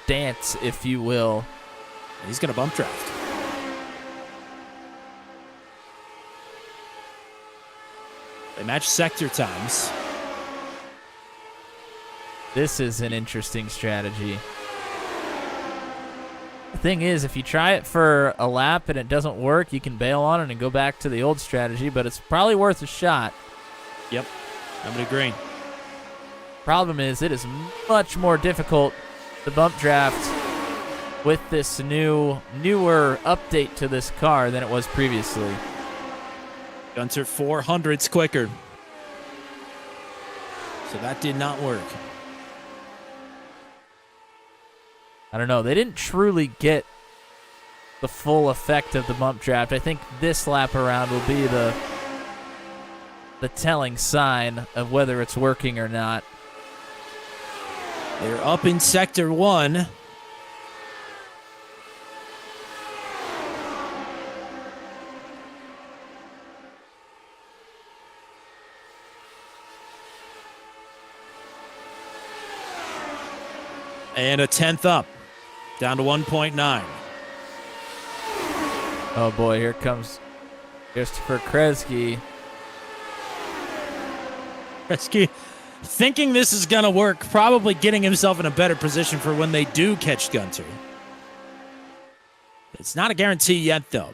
dance, if you will. He's going to bump draft. They match sector times. This is an interesting strategy. The thing is, if you try it for a lap and it doesn't work, you can bail on it and go back to the old strategy, but it's probably worth a shot. Yep, I'm agreeing. Problem is, it is much more difficult to bump draft with this newer update to this car than it was previously. Gunter 400s quicker. So that did not work. I don't know. They didn't truly get the full effect of the bump draft. I think this lap around will be the telling sign of whether it's working or not. They're up in Sector 1. And a 10th up, down to 1.9. Oh boy, here comes Christopher Kresge. Kresge thinking this is going to work, probably getting himself in a better position for when they do catch Gunter. It's not a guarantee yet, though.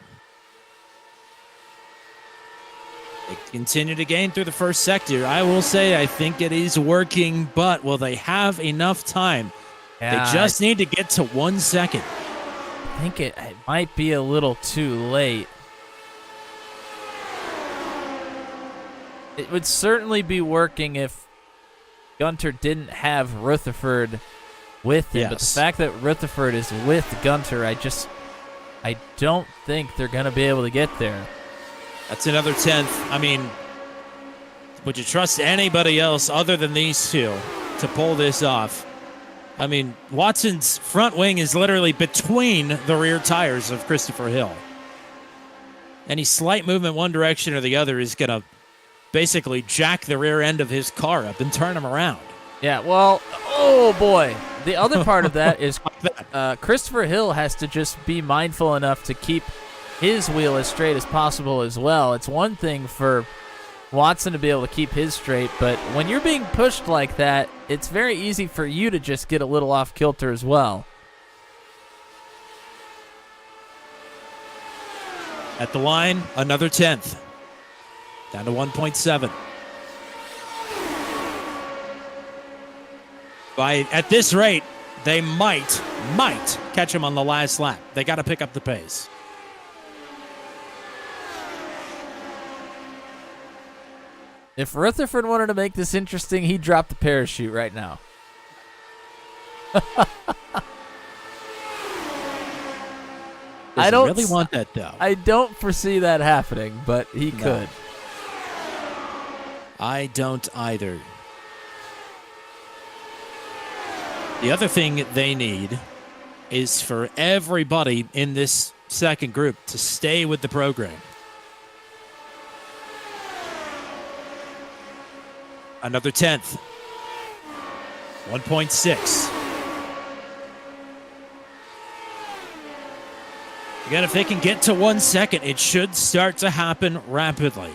They continue to gain through the first sector. I will say I think it is working, but will they have enough time? Yeah, they just need to get to 1 second. I think it might be a little too late. It would certainly be working if Gunter didn't have Rutherford with him. Yes. But the fact that Rutherford is with Gunter, I don't think they're going to be able to get there. That's another 10th. I mean, would you trust anybody else other than these two to pull this off? I mean, Watson's front wing is literally between the rear tires of Christopher Hill. Any slight movement one direction or the other is going to basically jack the rear end of his car up and turn him around. Yeah, well, oh boy. The other part of that is Christopher Hill has to just be mindful enough to keep his wheel as straight as possible as well. It's one thing for Watson to be able to keep his straight, but when you're being pushed like that, it's very easy for you to just get a little off kilter as well. At the line, another 10th. Down to 1.7. At this rate, they might catch him on the last lap. They got to pick up the pace. If Rutherford wanted to make this interesting, he'd drop the parachute right now. I don't really want that, though. I don't foresee that happening, but he could. I don't either. The other thing they need is for everybody in this second group to stay with the program. Another 10th. 1.6. Again, if they can get to 1 second, it should start to happen rapidly.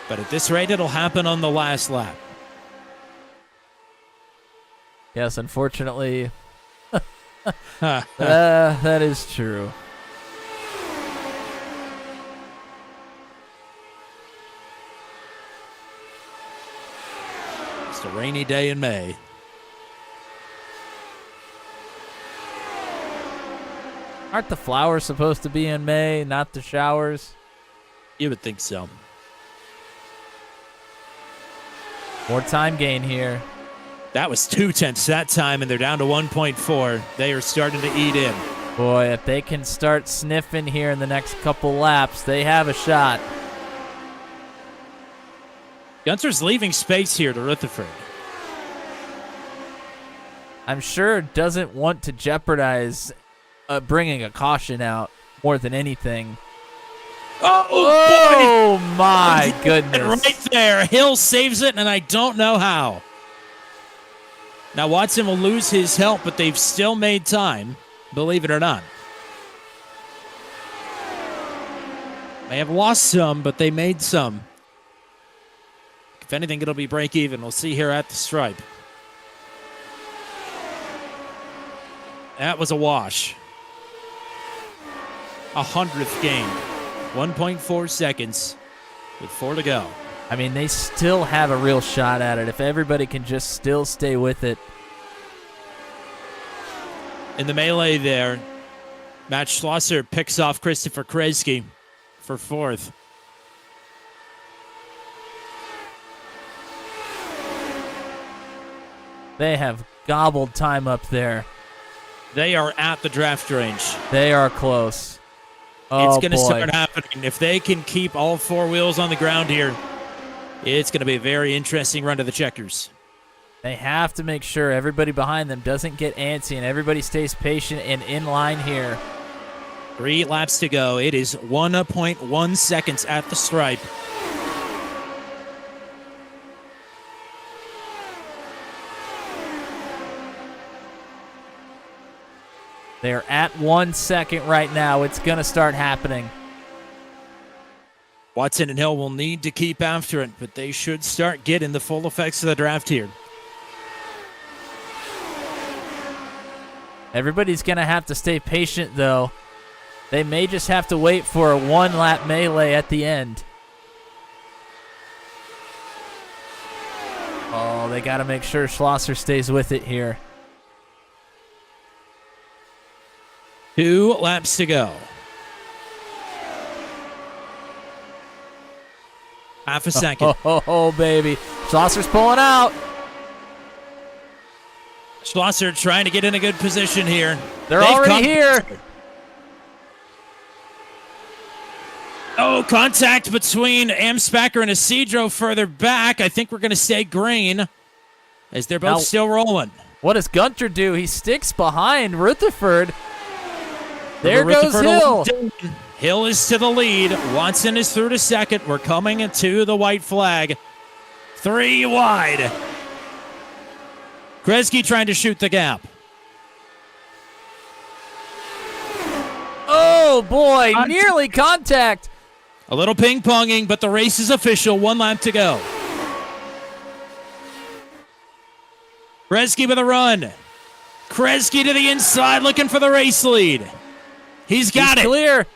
But at this rate, it'll happen on the last lap. Yes, unfortunately, that is true. It's a rainy day in May. Aren't the flowers supposed to be in May, not the showers? You would think so. More time gain here. That was 0.2 that time, and they're down to 1.4. They are starting to eat in. Boy, if they can start sniffing here in the next couple laps, they have a shot. Gunter's leaving space here to Rutherford. I'm sure doesn't want to jeopardize bringing a caution out more than anything. Oh my goodness. Right there. Hill saves it, and I don't know how. Now Watson will lose his help, but they've still made time, believe it or not. They have lost some, but they made some. If anything, it'll be break even. We'll see here at the stripe. That was a wash. 100th gain. 1.4 seconds with 4 to go. I mean, they still have a real shot at it if everybody can just still stay with it. In the melee there, Matt Schlosser picks off Christopher Kresge for 4th. They have gobbled time up there. They are at the draft range. They are close. It's Oh, going to boy. start happening. If they can keep all 4 wheels on the ground here, it's going to be a very interesting run to the checkers. They have to make sure everybody behind them doesn't get antsy and everybody stays patient and in line here. 3 laps to go. It is 1.1 seconds at the stripe. They're at 1 second right now. It's going to start happening. Watson and Hill will need to keep after it, but they should start getting the full effects of the draft here. Everybody's going to have to stay patient, though. They may just have to wait for a 1-lap melee at the end. Oh, they got to make sure Schlosser stays with it here. 2 laps to go. Half a second. Oh, baby. Schlosser's pulling out. Schlosser trying to get in a good position here. They're already here. Oh, contact between Amspacher and Isidro further back. I think we're going to stay green as they're both Now, still rolling. What does Gunter do? He sticks behind Rutherford. There goes Hill. Hill is to the lead. Watson is through to second. We're coming to the white flag. 3 wide. Kresge trying to shoot the gap. Oh, boy. Nearly contact. A little ping-ponging, but the race is official. 1 lap to go. Kresge with a run. Kresge to the inside looking for the race lead. He's got it. Clear.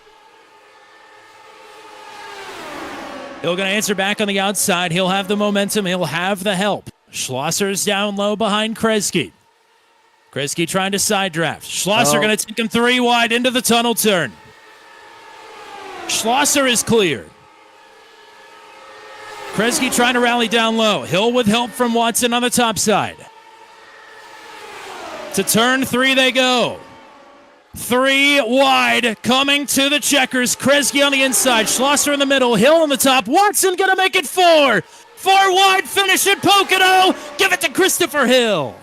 Hill going to answer back on the outside. He'll have the momentum. He'll have the help. Schlosser's down low behind Kresge. Kresge trying to side draft. Schlosser going to take him 3 wide into the tunnel turn. Schlosser is clear. Kresge trying to rally down low. Hill with help from Watson on the top side. To turn 3 they go. 3 wide, coming to the checkers. Kresge on the inside, Schlosser in the middle, Hill on the top. Watson gonna make it 4. 4 wide, finish at Pocono. Give it to Christopher Hill.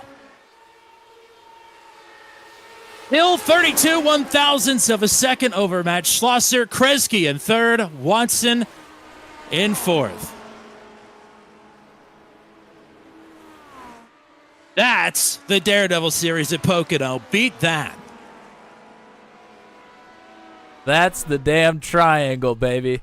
Hill 32 1/1000ths of a second over Matt Schlosser. Kresge in 3rd, Watson in 4th. That's the Daredevil series at Pocono. Beat that. That's the damn triangle, baby.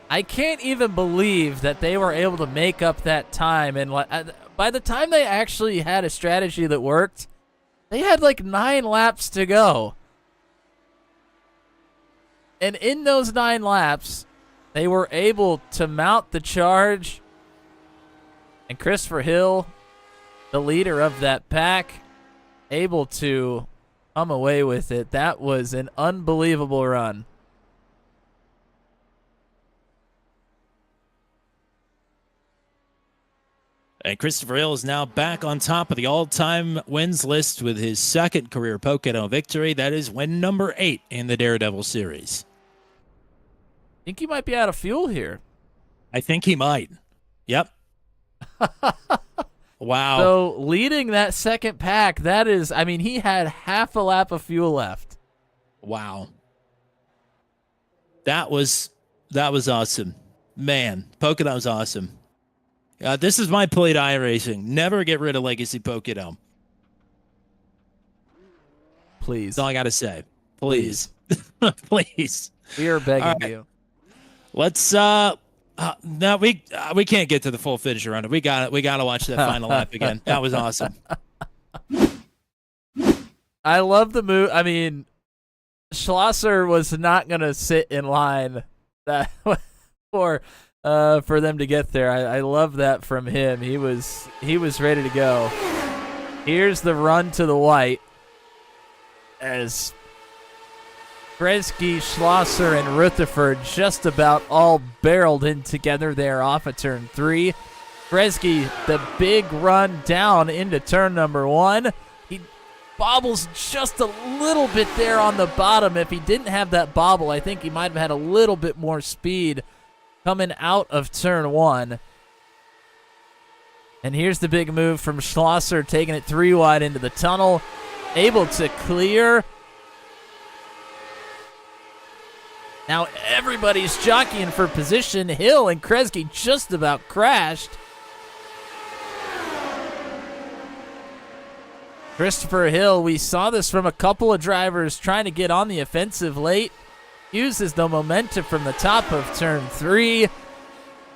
I can't even believe that they were able to make up that time. And by the time they actually had a strategy that worked, they had like 9 laps to go. And in those 9 laps, They were able to mount the charge, and Christopher Hill, the leader of that pack, able to come away with it. That was an unbelievable run. And Christopher Hill is now back on top of the all-time wins list with his second career Pocono victory. That is win number 8 in the Daredevil series. I think he might be out of fuel here. I think he might. Yep. Wow. So leading that second pack, that is, I mean, he had half a lap of fuel left. Wow. That was awesome. Man, Pocono's awesome. This is my play to iRacing. Never get rid of Legacy Pocono. Please. That's all I got to say. Please. Please. We are begging you. Let's no, we can't get to the full finish around it. We got to watch that final lap again. That was awesome. I love the move. I mean, Schlosser was not going to sit in line that for them to get there. I love that from him. He was ready to go. Here's the run to the white as Kresge, Schlosser, and Rutherford just about all barreled in together there off of turn 3. Kresge, the big run down into turn number 1. He bobbles just a little bit there on the bottom. If he didn't have that bobble, I think he might have had a little bit more speed coming out of turn 1. And here's the big move from Schlosser, taking it 3 wide into the tunnel. Able to clear. Now everybody's jockeying for position. Hill and Kresge just about crashed. Christopher Hill, we saw this from a couple of drivers trying to get on the offensive late. Uses the momentum from the top of turn 3.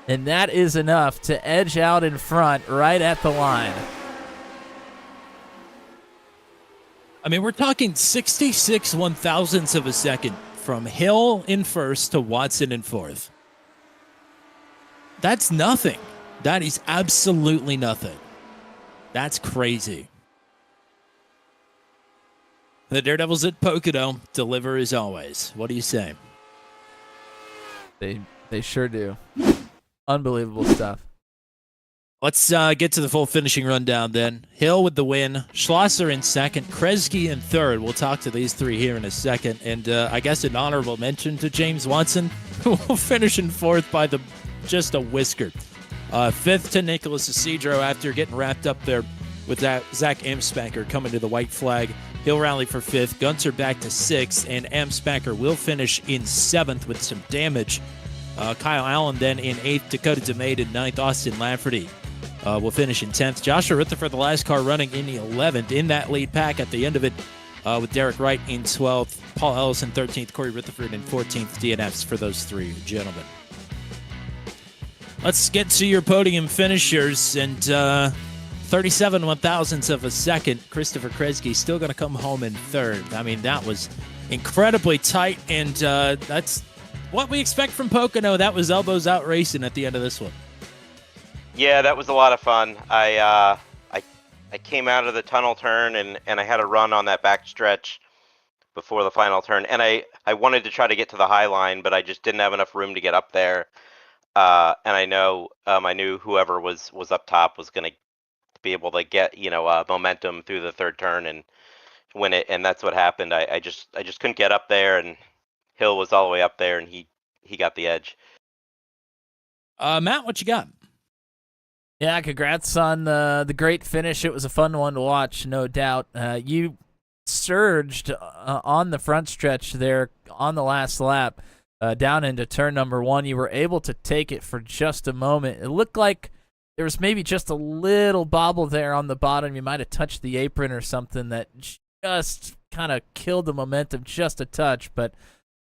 And that is enough to edge out in front right at the line. I mean, we're talking 66 one-thousandths of a second from Hill in first to Watson in fourth. That's nothing. That is absolutely nothing. That's crazy. The Daredevils at Pocono deliver as always. What do you say? They sure do. Unbelievable stuff. Let's get to the full finishing rundown then. Hill with the win, Schlosser in second, Kresge in third. We'll talk to these three here in a second. And I guess an honorable mention to James Watson, who will finish in fourth by just a whisker. Fifth to Nicholas Isidro after getting wrapped up there with that Zach Amspacher coming to the white flag. He'll rally for fifth. Gunter back to sixth, and Amspacher will finish in seventh with some damage. Kyle Allen then in eighth, Dakota DeMade in ninth, Austin Lafferty will finish in 10th. Joshua Rutherford, the last car running in the 11th in that lead pack at the end of it with Derek Wright in 12th, Paul Ellison 13th, Corey Rutherford in 14th, DNFs for those three gentlemen. Let's get to your podium finishers, and 37 one-thousandths of a second, Christopher Kresge still going to come home in third. I mean, that was incredibly tight, and that's what we expect from Pocono. That was elbows out racing at the end of this one. Yeah, that was a lot of fun. I came out of the tunnel turn and I had a run on that back stretch before the final turn, and I wanted to try to get to the high line, but I just didn't have enough room to get up there. And I knew whoever was up top was going to be able to get momentum through the third turn and win it, and that's what happened. I just couldn't get up there, and Hill was all the way up there, and he got the edge. Matt, what you got? Yeah, congrats on the great finish. It was a fun one to watch, no doubt. You surged on the front stretch there on the last lap down into turn number 1. You were able to take it for just a moment. It looked like there was maybe just a little bobble there on the bottom. You might have touched the apron or something that just kind of killed the momentum just a touch. But,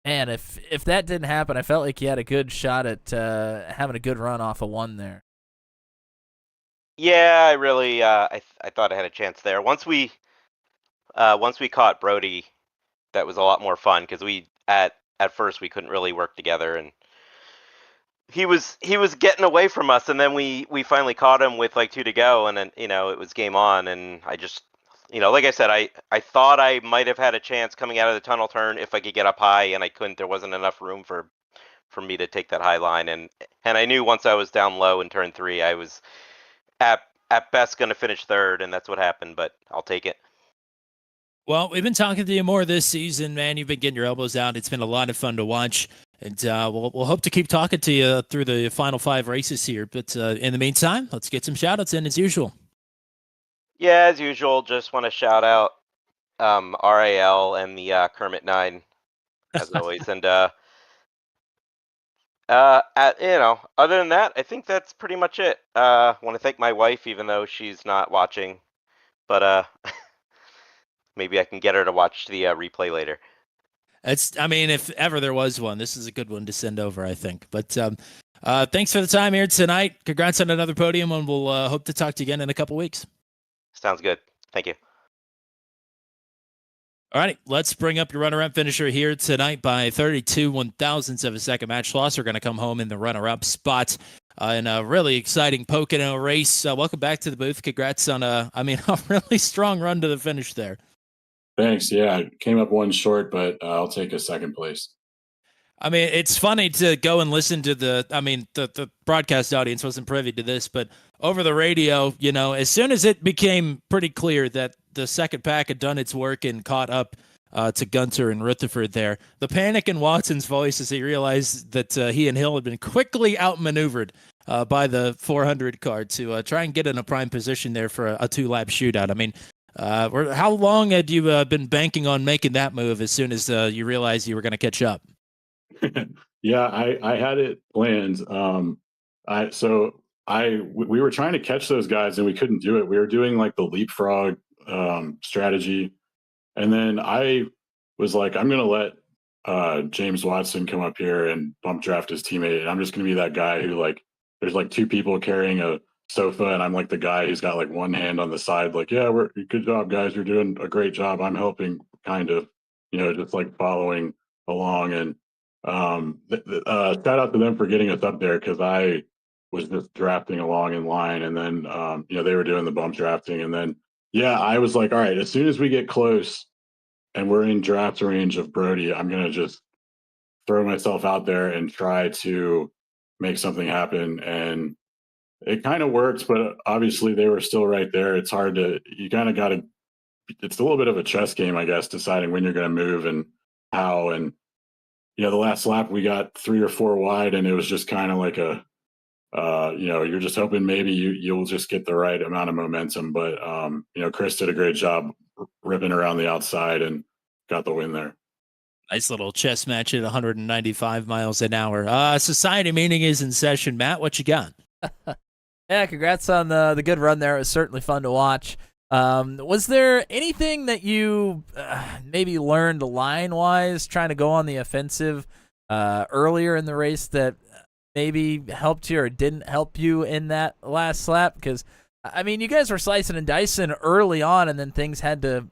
man, if that didn't happen, I felt like you had a good shot at having a good run off of 1 there. Yeah, I really I thought I had a chance there. Once we caught Brody, that was a lot more fun because we at first we couldn't really work together, and he was getting away from us, and then we finally caught him with like 2 to go, and then it was game on, and I just like I said, I thought I might have had a chance coming out of the tunnel turn if I could get up high, and I couldn't. There wasn't enough room for me to take that high line, and I knew once I was down low in turn 3, I was at best going to finish third, and that's what happened. But I'll take it. Well, we've been talking to you more this season, man. You've been getting your elbows out. It's been a lot of fun to watch. And we'll hope to keep talking to you through the final 5 races here. But in the meantime, let's get some shout-outs in as usual. Yeah, as usual, just want to shout out RAL and the Kermit 9, as always. And, other than that, I think that's pretty much it. I want to thank my wife, even though she's not watching. But maybe I can get her to watch the replay later. If ever there was one, this is a good one to send over, I think. But thanks for the time here tonight. Congrats on another podium, and we'll hope to talk to you again in a couple weeks. Sounds good. Thank you. All right, let's bring up your runner-up finisher here tonight by 32 1/1000ths of a second. Match loss. We're going to come home in the runner-up spot in a really exciting Pocono race. Welcome back to the booth. Congrats on a really strong run to the finish there. Thanks. Yeah, came up one short, but I'll take a second place. It's funny to go and listen to the broadcast audience wasn't privy to this, but over the radio, as soon as it became pretty clear that the second pack had done its work and caught up to Gunter and Rutherford there, the panic in Watson's voice as he realized that he and Hill had been quickly outmaneuvered by the 400 car to try and get in a prime position there for a 2-lap shootout. How long had you been banking on making that move as soon as you realized you were going to catch up? Yeah, I had it planned. We were trying to catch those guys and we couldn't do it. We were doing like the leapfrog strategy, and then I was like, I'm gonna let James Watson come up here and bump draft his teammate, and I'm just gonna be that guy who, like, there's like 2 people carrying a sofa, and I'm like the guy who's got like one hand on the side, like, yeah, good job, guys, you're doing a great job, I'm helping, kind of, just like following along. And shout out to them for getting us up there, because I was just drafting along in line, and then they were doing the bump drafting, and then I was like, all right, as soon as we get close and we're in draft range of Brody, I'm gonna just throw myself out there and try to make something happen. And it kind of works, but obviously they were still right there. It's hard to, you kind of got to, it's a little bit of a chess game, I guess, deciding when you're going to move and how. And the last lap we got 3 or 4 wide, and it was just kind of like you're just hoping maybe you'll just get the right amount of momentum. But Chris did a great job ripping around the outside and got the win there. Nice little chess match at 195 miles an hour. Society meeting is in session. Matt, what you got? Yeah, congrats on the good run there. It was certainly fun to watch. Was there anything that you maybe learned line-wise, trying to go on the offensive earlier in the race, that maybe helped you or didn't help you in that last lap? Because, you guys were slicing and dicing early on, and then things had to,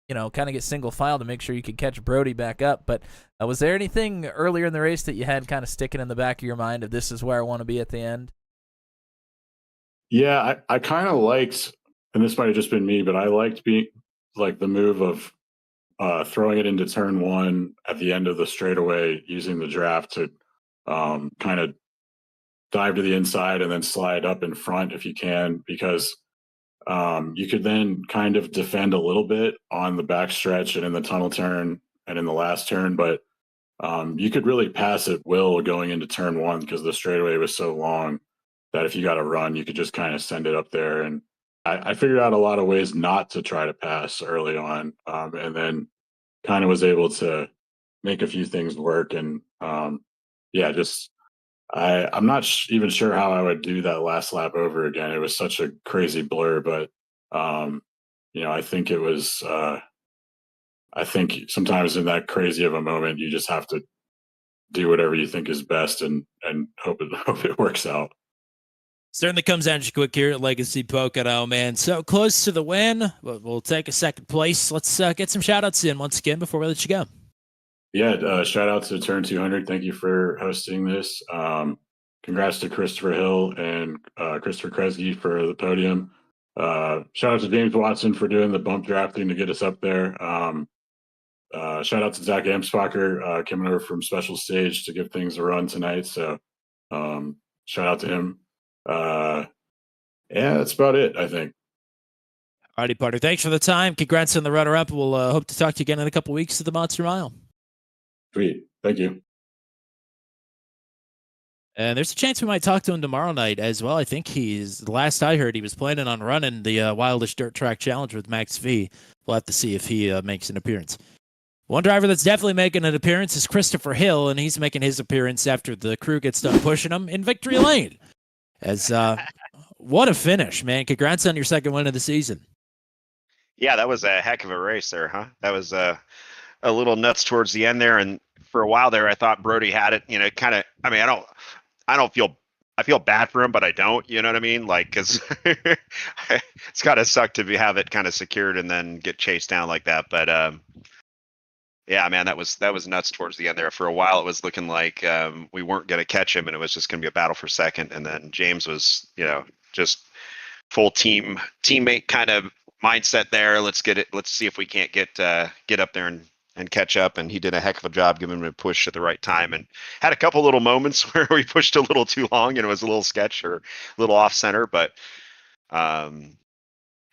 kind of get single file to make sure you could catch Brody back up. But was there anything earlier in the race that you had kind of sticking in the back of your mind of, this is where I want to be at the end? Yeah, I kind of liked, and this might have just been me, but I liked being like the move of throwing it into turn 1 at the end of the straightaway, using the draft to kind of dive to the inside and then slide up in front if you can, because you could then kind of defend a little bit on the back stretch and in the tunnel turn and in the last turn, but you could really pass at will going into turn 1, because the straightaway was so long that if you got a run, you could just kind of send it up there. And I figured out a lot of ways not to try to pass early on, and then kind of was able to make a few things work. And I'm not even sure how I would do that last lap over again. It was such a crazy blur, but I think it was. I think sometimes in that crazy of a moment, you just have to do whatever you think is best and hope it works out. Certainly comes at you quick here at Legacy Pocono, man. So close to the win. We'll take a second place. Let's get some shout-outs in once again before we let you go. Yeah, shout out to Turn 200. Thank you for hosting this. congrats to Christopher Hill and Christopher Kresge for the podium. Shout out to James Watson for doing the bump drafting to get us up there. Shout out to Zach Amspacher coming over from Special Stage to give things a run tonight. So shout out to him. Yeah, that's about it, I think. Alrighty, partner. Thanks for the time. Congrats on the runner-up. We'll hope to talk to you again in a couple weeks at the Monster Mile. Sweet. Thank you. And there's a chance we might talk to him tomorrow night as well. I think the last I heard, he was planning on running the Wildish Dirt Track Challenge with Max V. We'll have to see if he makes an appearance. One driver that's definitely making an appearance is Christopher Hill, and he's making his appearance after the crew gets done pushing him in victory lane. As what a finish, man. Congrats on your second win of the season. Yeah, that was a heck of a race there, huh? That was a little nuts towards the end there, and for a while there, I thought Brody had it. You know, kind of. I mean, I feel bad for him, but I don't. You know what I mean? Like, because it's gotta suck to have it kind of secured and then get chased down like that. But yeah, man, that was nuts towards the end there. For a while, it was looking like we weren't gonna catch him, and it was just gonna be a battle for second. And then James was, just full teammate kind of mindset there. Let's get it. Let's see if we can't get up there and catch up. And he did a heck of a job giving him a push at the right time, and had a couple little moments where we pushed a little too long and it was a little sketch or a little off center. But man,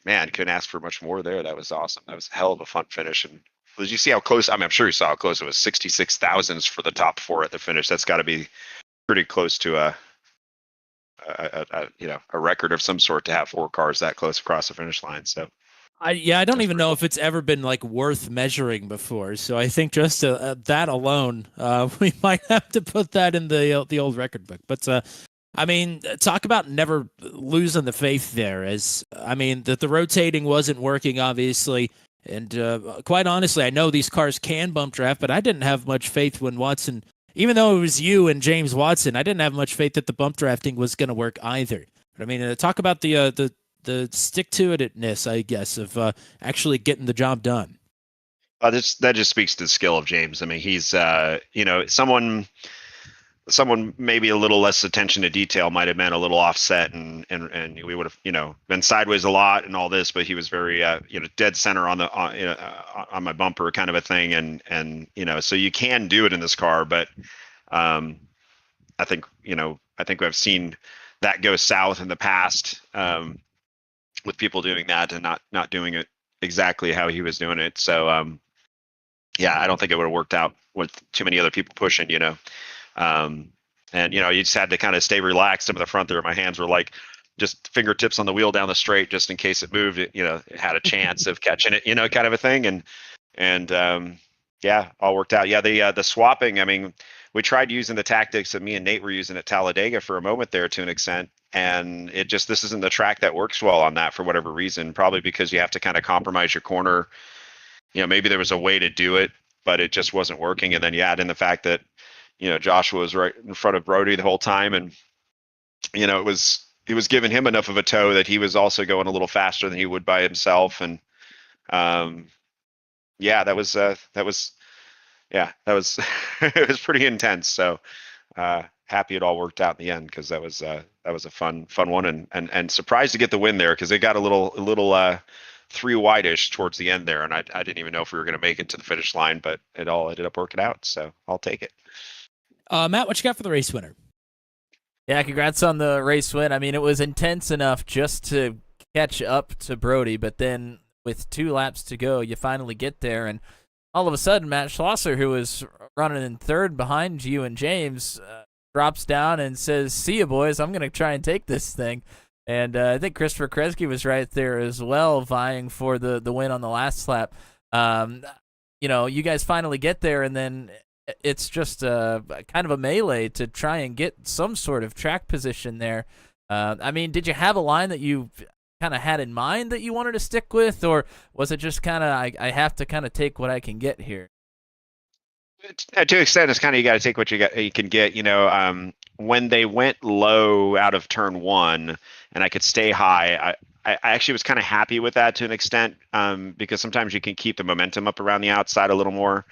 couldn't ask for much more there. That was awesome. That was a hell of a fun finish. And did you see how close? I mean, I'm sure you saw how close it was. 66 thousandths for the top four at the finish. That's got to be pretty close to a record of some sort to have four cars that close across the finish line. So I don't even know if it's ever been like worth measuring before. So I think just that alone, we might have to put that in the old record book. But I mean, talk about never losing the faith there. As I mean, that the rotating wasn't working, obviously, and quite honestly, I know these cars can bump draft, but I didn't have much faith when Watson. Even though it was you and James Watson, I didn't have much faith that the bump drafting was going to work either. But I mean, talk about the stick-to-itness, I guess, of actually getting the job done. That just speaks to the skill of James. I mean, he's someone maybe a little less attention to detail might have been a little offset, and we would have been sideways a lot and all this, but he was very dead center on my bumper kind of a thing, and so you can do it in this car, but I think I've seen that go south in the past with people doing that and not doing it exactly how he was doing it. So I don't think it would have worked out with too many other people pushing, and you just had to kind of stay relaxed up in the front there. My hands were like just fingertips on the wheel down the straight, just in case it moved. It had a chance of catching it, kind of a thing. And all worked out. Yeah, the swapping. I mean, we tried using the tactics that me and Nate were using at Talladega for a moment there to an extent, and this isn't the track that works well on that for whatever reason. Probably because you have to kind of compromise your corner. Maybe there was a way to do it, but it just wasn't working. And then you add in the fact that Joshua was right in front of Brody the whole time, and it was giving him enough of a tow that he was also going a little faster than he would by himself. And that was it was pretty intense. So happy it all worked out in the end, because that was a fun one, and surprised to get the win there, because it got a little three wide-ish towards the end there, and I didn't even know if we were going to make it to the finish line, but it all ended up working out, so I'll take it. Matt, what you got for the race winner? Yeah, congrats on the race win. I mean, it was intense enough just to catch up to Brody, but then with 2 laps to go, you finally get there, and all of a sudden, Matt Schlosser, who was running in third behind you and James, drops down and says, "See you, boys. I'm going to try and take this thing." And I think Christopher Kresge was right there as well, vying for the win on the last lap. You guys finally get there, and then it's just kind of a melee to try and get some sort of track position there. I mean, did you have a line that you kind of had in mind that you wanted to stick with, or was it just kind of I have to kind of take what I can get here? To an extent, it's kind of you got to take what you can get. When they went low out of turn 1 and I could stay high, I actually was kind of happy with that to an extent, because sometimes you can keep the momentum up around the outside a little more.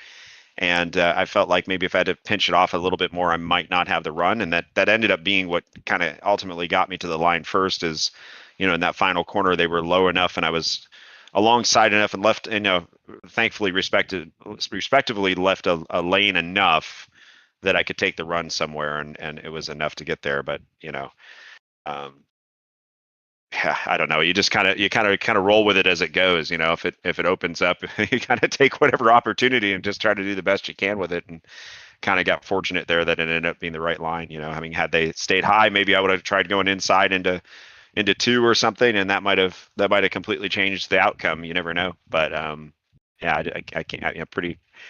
And I felt like maybe if I had to pinch it off a little bit more, I might not have the run. And that ended up being what kind of ultimately got me to the line first is, in that final corner, they were low enough and I was alongside enough and left, thankfully respectively left a lane enough that I could take the run somewhere. And it was enough to get there. But, yeah, I don't know. You just kind of roll with it as it goes. If it opens up, you kind of take whatever opportunity and just try to do the best you can with it. And kind of got fortunate there that it ended up being the right line. Had they stayed high, maybe I would have tried going inside into 2 or something, and that might have completely changed the outcome. You never know. But yeah, I can't.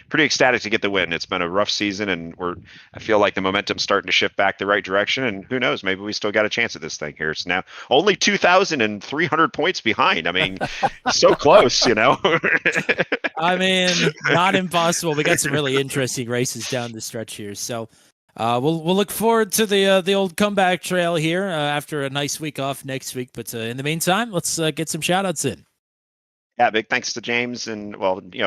Pretty ecstatic to get the win. It's been a rough season, and I feel like the momentum's starting to shift back the right direction. And who knows, maybe we still got a chance at this thing here. It's now only 2,300 points behind. I mean, so close, I mean, not impossible. We got some really interesting races down the stretch here. So we'll look forward to the old comeback trail here after a nice week off next week. But in the meantime, let's get some shout outs in. Yeah, big thanks to James and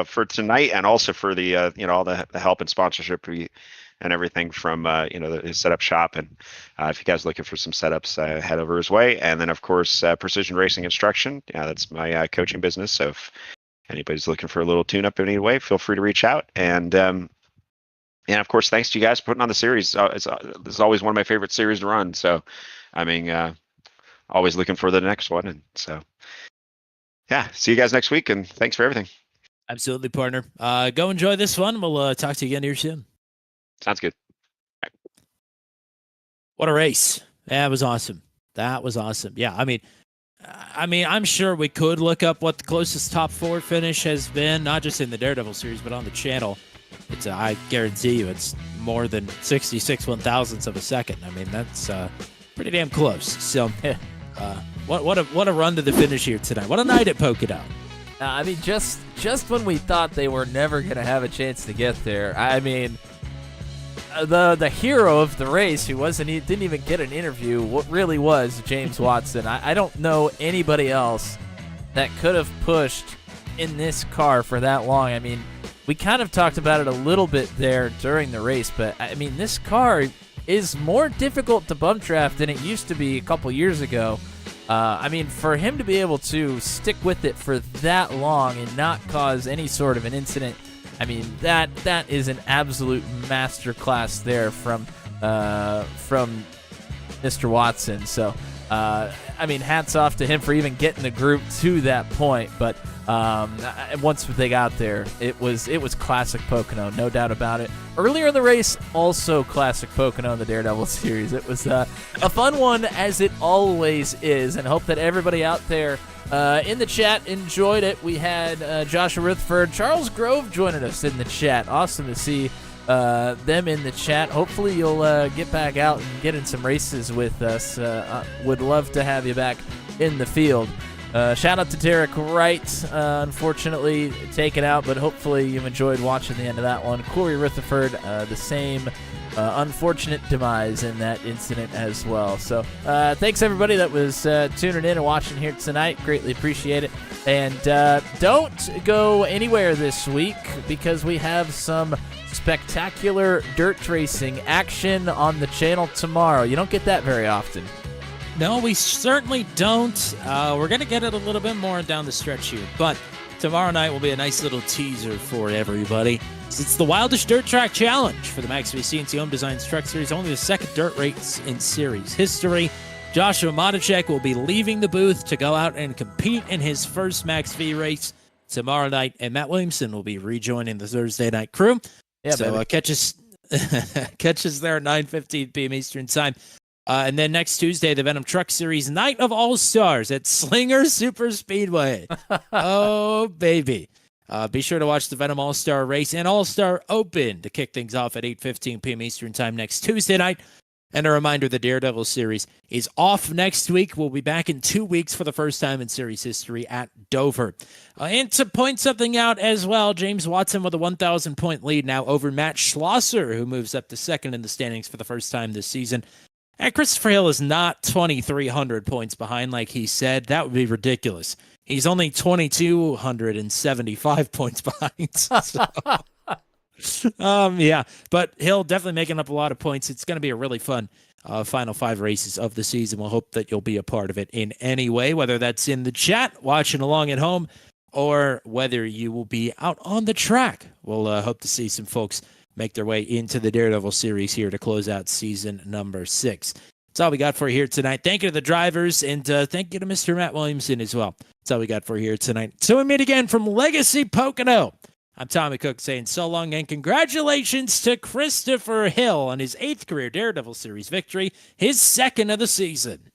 for tonight, and also for the all the help and sponsorship and everything from his setup shop. And if you guys are looking for some setups, head over his way. And then of course Precision Racing Instruction. Yeah, that's my coaching business. So if anybody's looking for a little tune up in any way, feel free to reach out. And of course, thanks to you guys for putting on the series. This is always one of my favorite series to run. So I mean, always looking for the next one. And so. Yeah, see you guys next week, and thanks for everything. Absolutely, partner. Go enjoy this one. We'll talk to you again here soon. Sounds good. Right. What a race. That was awesome. Yeah, I mean, I'm sure we could look up what the closest top 4 finish has been, not just in the Daredevil series, but on the channel. I guarantee you it's more than 66 1,000ths of a second. I mean, that's pretty damn close. So, What a run to the finish here tonight. What a night at Pocono. I mean, just when we thought they were never going to have a chance to get there, I mean, the hero of the race who didn't even get an interview, what really was James Watson. I don't know anybody else that could have pushed in this car for that long. I mean, we kind of talked about it a little bit there during the race, but I mean, this car is more difficult to bump draft than it used to be a couple years ago. I mean, for him to be able to stick with it for that long and not cause any sort of an incident, I mean, that is an absolute masterclass there from Mr. Watson. So, I mean, hats off to him for even getting the group to that point. But once they got there, it was classic Pocono, no doubt about it. Earlier in the race, also classic Pocono in the Daredevil series. It was a fun one, as it always is, and hope that everybody out there in the chat enjoyed it. We had Joshua Rutherford, Charles Grove joining us in the chat. Awesome to see them in the chat. Hopefully you'll get back out and get in some races with us. Would love to have you back in the field. Shout out to Derek Wright, unfortunately taken out, but hopefully you enjoyed watching the end of that one. Corey Rutherford, the same unfortunate demise in that incident as well. So thanks everybody that was tuning in and watching here tonight. Greatly appreciate it. And don't go anywhere this week, because we have some spectacular dirt racing action on the channel tomorrow. You don't get that very often. No, we certainly don't. We're going to get it a little bit more down the stretch here, but tomorrow night will be a nice little teaser for everybody. It's the Wildish Dirt Track Challenge for the Max V CNC Home Designs Truck Series, only the second dirt race in series history. Joshua Matichek will be leaving the booth to go out and compete in his first Max V race tomorrow night, and Matt Williamson will be rejoining the Thursday night crew. Yeah, so catch us there at 9:15 p.m. Eastern Time. And then next Tuesday, the Venom Truck Series Night of All-Stars at Slinger Super Speedway. Oh, baby. Be sure to watch the Venom All-Star Race and All-Star Open to kick things off at 8:15 p.m. Eastern Time next Tuesday night. And a reminder, the Daredevil series is off next week. We'll be back in 2 weeks for the first time in series history at Dover. And to point something out as well, James Watson with a 1,000-point lead now over Matt Schlosser, who moves up to second in the standings for the first time this season. And Christopher Hill is not 2,300 points behind like he said. That would be ridiculous. He's only 2,275 points behind. So, Yeah, but he'll definitely making up a lot of points. It's going to be a really fun final 5 races of the season. We'll hope that you'll be a part of it in any way, whether that's in the chat, watching along at home, or whether you will be out on the track. We'll hope to see some folks make their way into the Daredevil series here to close out season number 6. That's all we got for you here tonight. Thank you to the drivers, and thank you to Mr. Matt Williamson as well. That's all we got for you here tonight. So we meet again from Legacy Pocono. I'm Tommy Cook saying so long, and congratulations to Christopher Hill on his 8th career Daredevil series victory, his 2nd of the season.